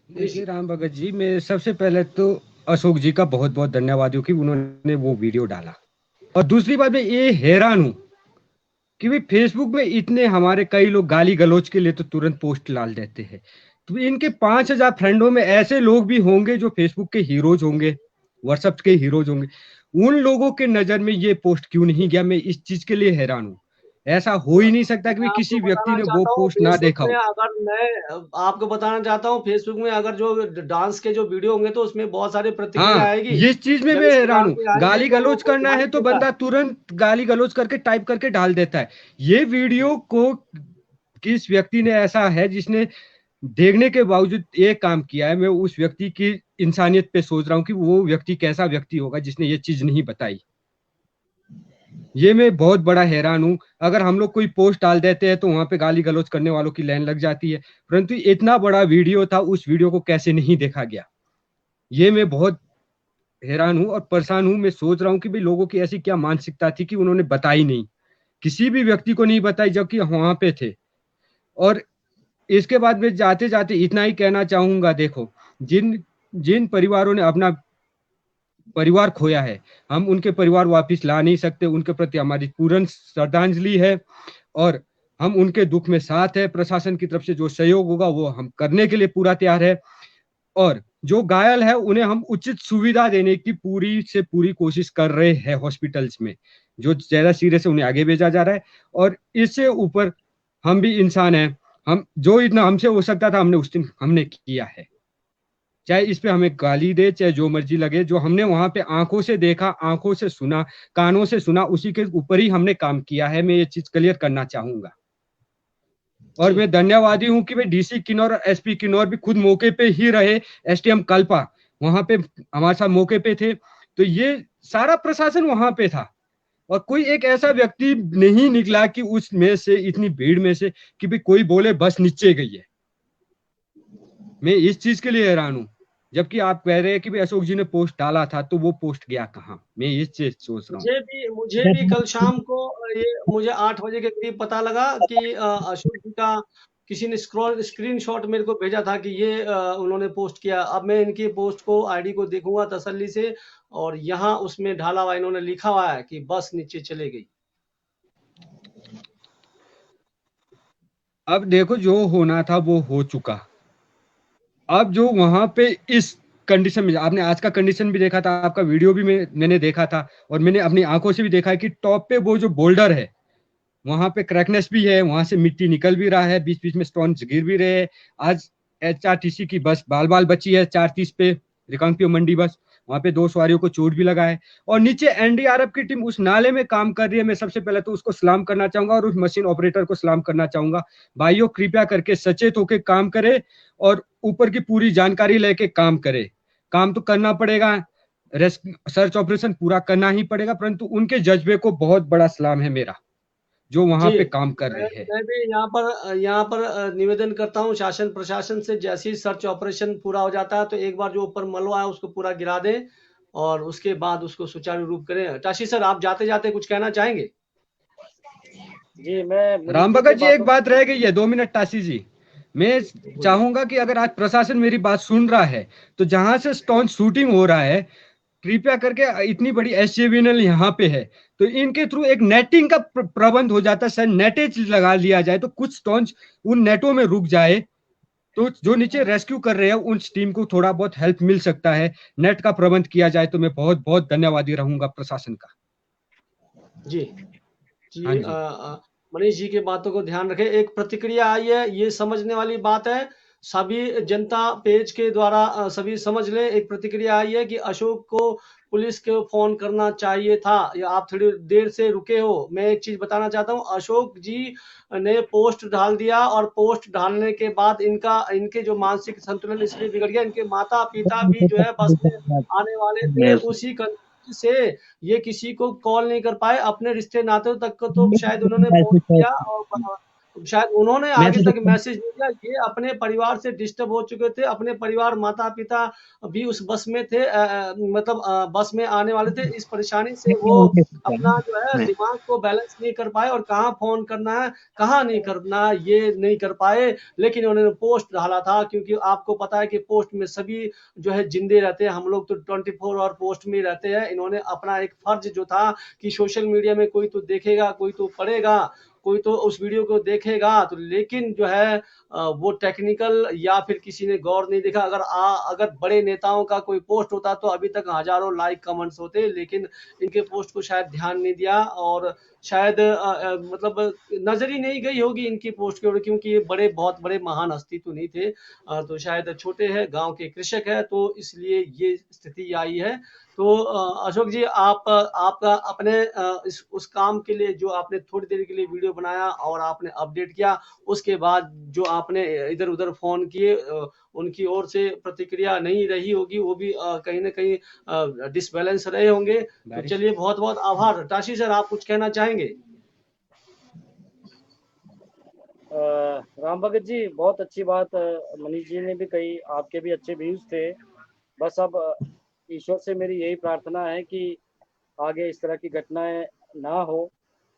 देखिए राम भगत जी, मैं सबसे पहले तो अशोक जी का बहुत बहुत धन्यवाद हूँ कि उन्होंने वो वीडियो डाला। और दूसरी बात, मैं ये हैरान हूँ कि भाई फेसबुक में इतने हमारे कई लोग गाली गलौज के लिए तो तुरंत पोस्ट डाल देते हैं, तो इनके 5000 फ्रेंडों में ऐसे लोग भी होंगे जो फेसबुक के हीरोज होंगे, व्हाट्सएप के हीरोज होंगे। उन लोगों के नजर में ये पोस्ट क्यों नहीं गया, मैं इस चीज के लिए हैरान हूँ। ऐसा हो ही नहीं सकता कि मैं किसी आपको व्यक्ति बताना ने वो चाहता हूँ पोस्ट ना फेसबुक देखा में, हो। अगर मैं आपको बताना चाहता हूँ फेसबुक में अगर जो डांस के जो वीडियो होंगे तो उसमें बहुत सारी प्रतिक्रिया हाँ, आएगी। इस चीज में जब मैं इस हैरान प्रकार हूँ। के आएंगे गाली तो गलौज वो करना है दिखाई तो देता बंदा तुरंत गाली गलौज करके टाइप करके डाल देता है। ये वीडियो को किस व्यक्ति ने ऐसा है जिसने देखने के बावजूद एक काम किया है, मैं उस व्यक्ति की इंसानियत पे सोच रहा हूँ कि वो व्यक्ति कैसा व्यक्ति होगा जिसने ये चीज नहीं बताई। ये मैं बहुत बड़ा हैरान हूँ। अगर हम लोग कोई पोस्ट डाल देते हैं तो वहां पे गाली गलौज करने वालों की लाइन लग जाती है, परंतु इतना बड़ा वीडियो था, उस वीडियो को कैसे नहीं देखा गया, ये मैं बहुत हैरान हूँ और परेशान हूँ। मैं सोच रहा हूँ कि भाई लोगों की ऐसी क्या मानसिकता थी कि उन्होंने बताई नहीं, किसी भी व्यक्ति को नहीं बताई जबकि वहां पे थे। और इसके बाद मैं जाते जाते इतना ही कहना चाहूंगा, देखो जिन जिन परिवारों ने अपना परिवार खोया है, हम उनके परिवार वापस ला नहीं सकते, उनके प्रति हमारी पूर्ण श्रद्धांजलि है और हम उनके दुख में साथ है। प्रशासन की तरफ से जो सहयोग होगा वो हम करने के लिए पूरा तैयार है और जो घायल है उन्हें हम उचित सुविधा देने की पूरी से पूरी कोशिश कर रहे हैं हॉस्पिटल्स में। जो ज्यादा सीरियस है उन्हें आगे भेजा जा रहा है और इससे ऊपर हम भी इंसान हैं, हम जो इतना हमसे हो सकता था हमने उस दिन हमने किया है। चाहे इस पे हमें गाली दे, चाहे जो मर्जी लगे, जो हमने वहां पे आंखों से देखा, आंखों से सुना, कानों से सुना, उसी के ऊपर ही हमने काम किया है। मैं ये चीज क्लियर करना चाहूंगा। और मैं धन्यवादी हूँ कि भाई डीसी किन्नौर और एसपी किन्नौर भी खुद मौके पे ही रहे। एसडीएम कल्पा वहां पे हमारे साथ मौके पे थे, तो ये सारा प्रशासन वहां पे था और कोई एक ऐसा व्यक्ति नहीं निकला कि उसमें से, इतनी भीड़ में से, कि भाई कोई बोले बस नीचे गई है। मैं इस चीज के लिए हैरान हूँ, जबकि आप कह रहे हैं कि भाई अशोक जी ने पोस्ट डाला था, तो वो पोस्ट गया कहाँ, मैं इस चीज सोच रहा हूँ। मुझे भी कल शाम को ये मुझे 8 बजे के करीब पता लगा कि अशोक जी का किसी ने स्क्रीनशॉट मेरे को भेजा था कि ये उन्होंने पोस्ट किया। अब मैं इनकी पोस्ट को आईडी को देखूंगा तसल्ली से, और यहाँ उसमें ढाला हुआ इन्होंने लिखा हुआ है कि बस नीचे चले गई। अब देखो, जो होना था वो हो चुका। अब जो वहां पे इस कंडीशन में, आपने आज का कंडीशन भी देखा था, आपका वीडियो भी मैंने देखा था, और मैंने अपनी आंखों से भी देखा है कि टॉप पे वो जो बोल्डर है, वहां पे क्रैकनेस भी है, वहां से मिट्टी निकल भी रहा है, बीच बीच में स्टोन गिर भी रहे हैं। आज HRTC की बस बाल बाल बची है 4:30 पे, रिकांगपिओ मंडी बस, वहां पे 2 सवारियों को चोट भी लगा है। और नीचे NDRF की टीम उस नाले में काम कर रही है। मैं सबसे पहले तो उसको सलाम करना चाहूंगा और उस मशीन ऑपरेटर को सलाम करना चाहूंगा। भाइयों, कृपया करके सचेत होकर काम करे और ऊपर की पूरी जानकारी लेके काम करे। काम तो करना पड़ेगा, सर्च ऑपरेशन पूरा करना ही पड़ेगा, परंतु उनके जज्बे को बहुत बड़ा सलाम है मेरा, जो वहां जी, पे काम कर रहे हैं। मैं भी यहाँ पर निवेदन करता हूँ शासन प्रशासन से, जैसे ही सर्च ऑपरेशन पूरा हो जाता है तो एक बार जो ऊपर मलबा है उसको पूरा गिरा दें और उसके बाद उसको सुचारू रूप करें। टाशी सर, आप जाते-जाते कुछ कहना चाहेंगे? जी, मैं मुनीष राम जी भगत की जी, एक बातों बात रह गई है, 2 मिनट टाशी जी। मैं बोलिए। चाहूंगा कि अगर आज प्रशासन मेरी बात सुन रहा है, तो जहां से स्टोन शूटिंग हो रहा है, कृपया करके, इतनी बड़ी SJVNL यहाँ पे है, तो इनके थ्रू एक नेटिंग का प्रबंध हो जाता है, सर नेटेज लगा लिया जाए तो कुछ स्टोन्स उन नेटों में रुक जाए, तो जो नीचे रेस्क्यू कर रहे हैं उन टीम को थोड़ा बहुत हेल्प मिल सकता है। नेट का प्रबंध किया जाए तो मैं बहुत बहुत धन्यवादी रहूंगा प्रशासन का। जी। जी, हाँ जी। मनीष जी की बातों को ध्यान रखें। एक प्रतिक्रिया आई है, ये समझने वाली बात है, सभी जनता पेज के द्वारा सभी समझ लें। एक प्रतिक्रिया आई है कि अशोक को पुलिस को फ़ोन करना चाहिए था, या आप थोड़ी देर से रुके हो। मैं एक चीज़ बताना चाहता हूँ, अशोक जी ने पोस्ट डाल दिया और पोस्ट डालने के बाद इनके जो मानसिक संतुलन इसलिए बिगड़ गया, इनके माता-पिता भी जो है बस में आने वाले थे, उसी कंफ्यूजन से ये किसी को कॉल नहीं कर पाए। अपने रिश्ते नातों तक को तो शायद उन्होंने फ़ोन किया और शायद उन्होंने आगे तक मैसेज नहीं दिया। ये अपने परिवार से डिस्टर्ब हो चुके थे, अपने परिवार माता-पिता भी उस बस में थे, मतलब बस में आने वाले थे। इस परेशानी से वो अपना जो है दिमाग को बैलेंस नहीं कर पाए और कहाँ फ़ोन करना है, कहाँ नहीं करना है, ये नहीं कर पाए। लेकिन उन्होंने पोस्ट डाला था, क्योंकि आपको पता है कि पोस्ट में सभी जो है ज़िंदे रहते हैं। हम लोग तो 24 आवर पोस्ट में ही रहते हैं। इन्होंने अपना एक फ़र्ज़ जो था कि सोशल मीडिया में कोई तो देखेगा, कोई तो पढ़ेगा, कोई तो उस वीडियो को देखेगा, तो लेकिन जो है वो टेक्निकल या फिर किसी ने गौर नहीं देखा। अगर बड़े नेताओं का कोई पोस्ट होता तो अभी तक हज़ारों लाइक कमेंट्स होते, लेकिन इनके पोस्ट को शायद ध्यान नहीं दिया और शायद मतलब नज़र ही नहीं गई होगी इनकी पोस्ट की ओर, क्योंकि ये बहुत बड़े महान हस्ती तो नहीं थे। तो शायद छोटे हैं, गाँव के कृषक हैं, तो इसलिए ये स्थिति आई है। तो अशोक जी, आपका अपने उस काम के लिए जो आपने थोड़ी देर के लिए वीडियो बनाया और आपने अपडेट किया, उसके बाद जो आपने इधर-उधर फ़ोन किए, उनकी ओर से प्रतिक्रिया नहीं रही होगी, वो भी कहीं न कहीं डिसबैलेंस रहे होंगे। तो चलिए, बहुत-बहुत आभार। टाशी सर, आप कुछ कहना चाहेंगे? राम भगत जी, बहुत अच्छी बात मनीष जी ने भी कही, आपके भी अच्छे व्यूज़ थे। बस अब ईश्वर से मेरी यही प्रार्थना है कि आगे इस तरह की घटनाएं ना हो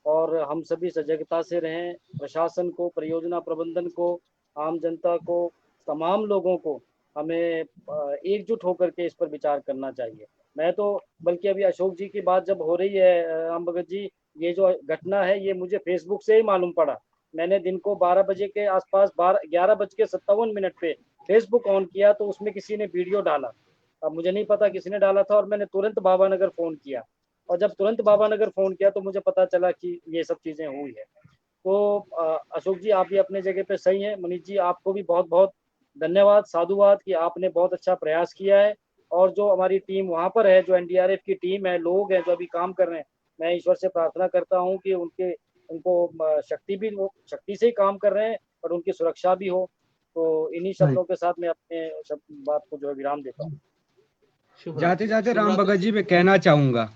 और हम सभी सजगता से रहें। प्रशासन को, परियोजना प्रबंधन को, आम जनता को, तमाम लोगों को हमें एकजुट होकर के इस पर विचार करना चाहिए। मैं तो बल्कि अभी अशोक जी की बात जब हो रही है राम भगत जी, ये जो घटना है ये मुझे फेसबुक से ही मालूम पड़ा। मैंने दिन को 12 बजे के आसपास 11:57 पे फेसबुक ऑन किया तो उसमें किसी ने वीडियो डाला। अब मुझे नहीं पता किसने डाला था और मैंने तुरंत बाबा नगर फ़ोन किया, और जब तुरंत बाबा नगर फ़ोन किया तो मुझे पता चला कि ये सब चीज़ें हुई है। तो अशोक जी, आप भी अपने जगह पे सही हैं। मनीष जी, आपको भी बहुत बहुत धन्यवाद, साधुवाद कि आपने बहुत अच्छा प्रयास किया है। और जो हमारी टीम वहाँ पर है, जो NDRF की टीम है, लोग हैं जो अभी काम कर रहे हैं, मैं ईश्वर से प्रार्थना करता हूँ कि उनको शक्ति से ही काम कर रहे हैं और उनकी सुरक्षा भी हो। तो इन्हीं शब्दों के साथ मैं अपने बात को जो है विराम देता हूँ। जाते जाते राम भगत जी, मैं कहना चाहूंगा,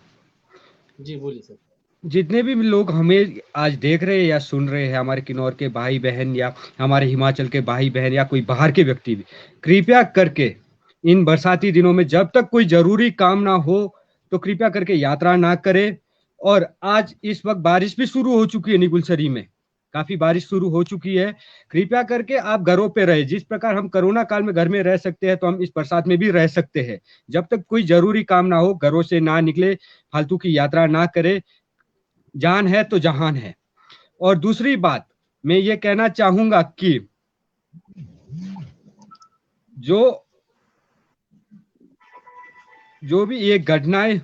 जी बोलिए सर। जितने भी लोग हमें आज देख रहे हैं या सुन रहे हैं, हमारे किन्नौर के भाई बहन या हमारे हिमाचल के भाई बहन या कोई बाहर के व्यक्ति भी, कृपया करके इन बरसाती दिनों में जब तक कोई जरूरी काम ना हो तो कृपया करके यात्रा ना करें। और आज इस वक्त बारिश भी शुरू हो चुकी है, निगुलसरी में काफी बारिश शुरू हो चुकी है। कृपया करके आप घरों पे रहे। जिस प्रकार हम कोरोना काल में घर में रह सकते हैं तो हम इस बरसात में भी रह सकते हैं। जब तक कोई जरूरी काम ना हो घरों से ना निकले, फालतू की यात्रा ना करे। जान है तो जहान है। और दूसरी बात, मैं ये कहना चाहूंगा कि जो भी ये घटनाएं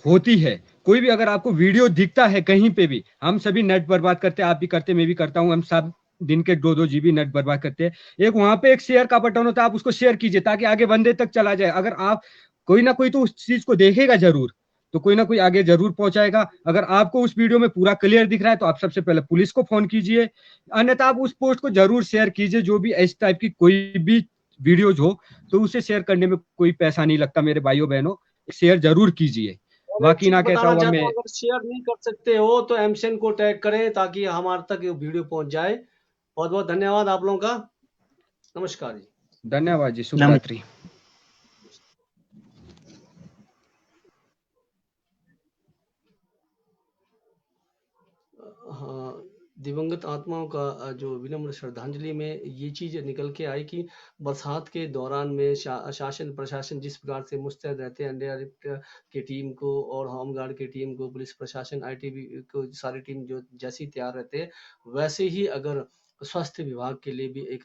होती है, कोई भी अगर आपको वीडियो दिखता है कहीं पे भी, हम सभी नेट बर्बाद करते हैं, आप भी करते, मैं भी करता हूं, हम सब दिन के 2-2 जीबी नेट बर्बाद करते हैं। एक वहां पे एक शेयर का बटन होता है, आप उसको शेयर कीजिए ताकि आगे बंदे तक चला जाए। अगर आप कोई ना कोई तो उस चीज को देखेगा जरूर, तो कोई ना कोई आगे जरूर पहुंचाएगा। अगर आपको उस वीडियो में पूरा क्लियर दिख रहा है तो आप सबसे पहले पुलिस को फोन कीजिए, अन्यथा आप उस पोस्ट को जरूर शेयर कीजिए। जो भी इस टाइप की कोई भी वीडियोज हो तो उसे शेयर करने में कोई पैसा नहीं लगता मेरे भाइयों बहनों, शेयर जरूर कीजिए। और एक बाकी चीज ना कहता बताना हुआ चाहता मैं, हूँ, अगर शेयर नहीं कर सकते हो तो एमशन को टैग करें ताकि हमारे तक ये वीडियो पहुंच जाए। बहुत बहुत धन्यवाद आप लोगों का। नमस्कार जी। धन्यवाद जी, शुभ नमस्कार। रात्रि। हाँ, दिवंगत आत्माओं का जो विनम्र श्रद्धांजलि में ये चीज निकल के आई कि बरसात के दौरान में शासन प्रशासन जिस प्रकार से मुस्तैद रहते हैं, एनडीआरएफ की टीम को और होमगार्ड की टीम को, पुलिस प्रशासन, आईटीबी को, सारी टीम जो जैसी तैयार रहते हैं, वैसे ही अगर स्वास्थ्य विभाग के लिए भी एक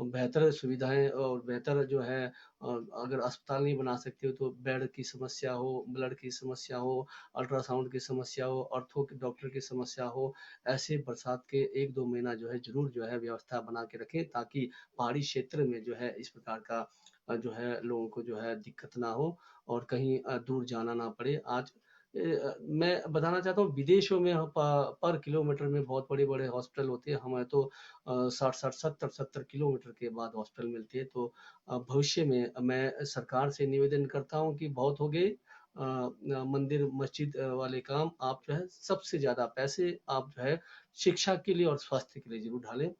बेहतर सुविधाएं और बेहतर जो है अगर अस्पताल नहीं बना सकते हो तो बेड की समस्या हो, ब्लड की समस्या हो, अल्ट्रासाउंड की समस्या हो, ऑर्थो के डॉक्टर की समस्या हो, ऐसे बरसात के 1-2 महीना जो है जरूर जो है व्यवस्था बना के रखें ताकि पहाड़ी क्षेत्र में जो है इस प्रकार का जो है लोगों को जो है दिक्कत ना हो और कहीं दूर जाना ना पड़े। आज मैं बताना चाहता हूँ विदेशों में पर किलोमीटर में बहुत बड़े बड़े हॉस्पिटल होते हैं, हमें तो 60-60 70-70 किलोमीटर के बाद हॉस्पिटल मिलती है। तो भविष्य में मैं सरकार से निवेदन करता हूँ कि बहुत हो गए मंदिर मस्जिद वाले काम, आप जो है सबसे ज्यादा पैसे आप जो है शिक्षा के लिए और स्वास्थ्य के लिए जरूर डालें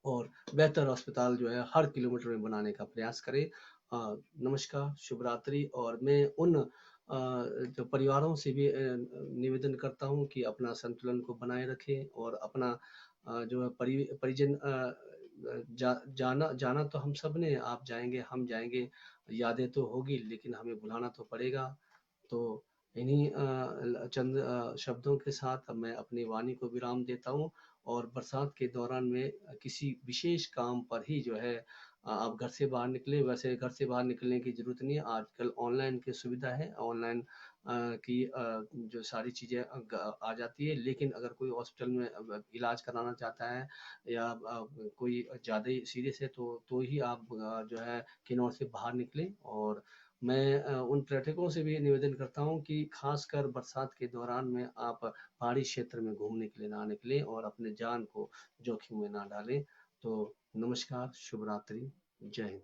और बेहतर अस्पताल जो है हर किलोमीटर में बनाने का प्रयास करें। नमस्कार, शुभ रात्रि। और मैं उन जो परिवारों से भी निवेदन करता हूँ कि अपना संतुलन को बनाए रखें और अपना जो है परिजन जाना जाना तो हम सब ने, आप जाएंगे हम जाएंगे, यादें तो होगी लेकिन हमें बुलाना तो पड़ेगा। तो इन्हीं चंद शब्दों के साथ मैं अपनी वाणी को विराम देता हूँ और बरसात के दौरान में किसी विशेष काम पर ही जो है आप घर से बाहर निकले। वैसे घर से बाहर निकलने की जरूरत नहीं है, आजकल ऑनलाइन की सुविधा है, ऑनलाइन की जो सारी चीजें आ जाती है। लेकिन अगर कोई हॉस्पिटल में इलाज कराना चाहता है या कोई ज्यादा ही सीरियस है तो ही आप जो है किन्नौर से बाहर निकले। और मैं उन पर्यटकों से भी निवेदन करता हूँ कि खासकर बरसात के दौरान में आप पहाड़ी क्षेत्र में घूमने के लिए ना निकलें और अपने जान को जोखिम में ना डालें। तो नमस्कार, शुभ रात्रि, जय हिंद।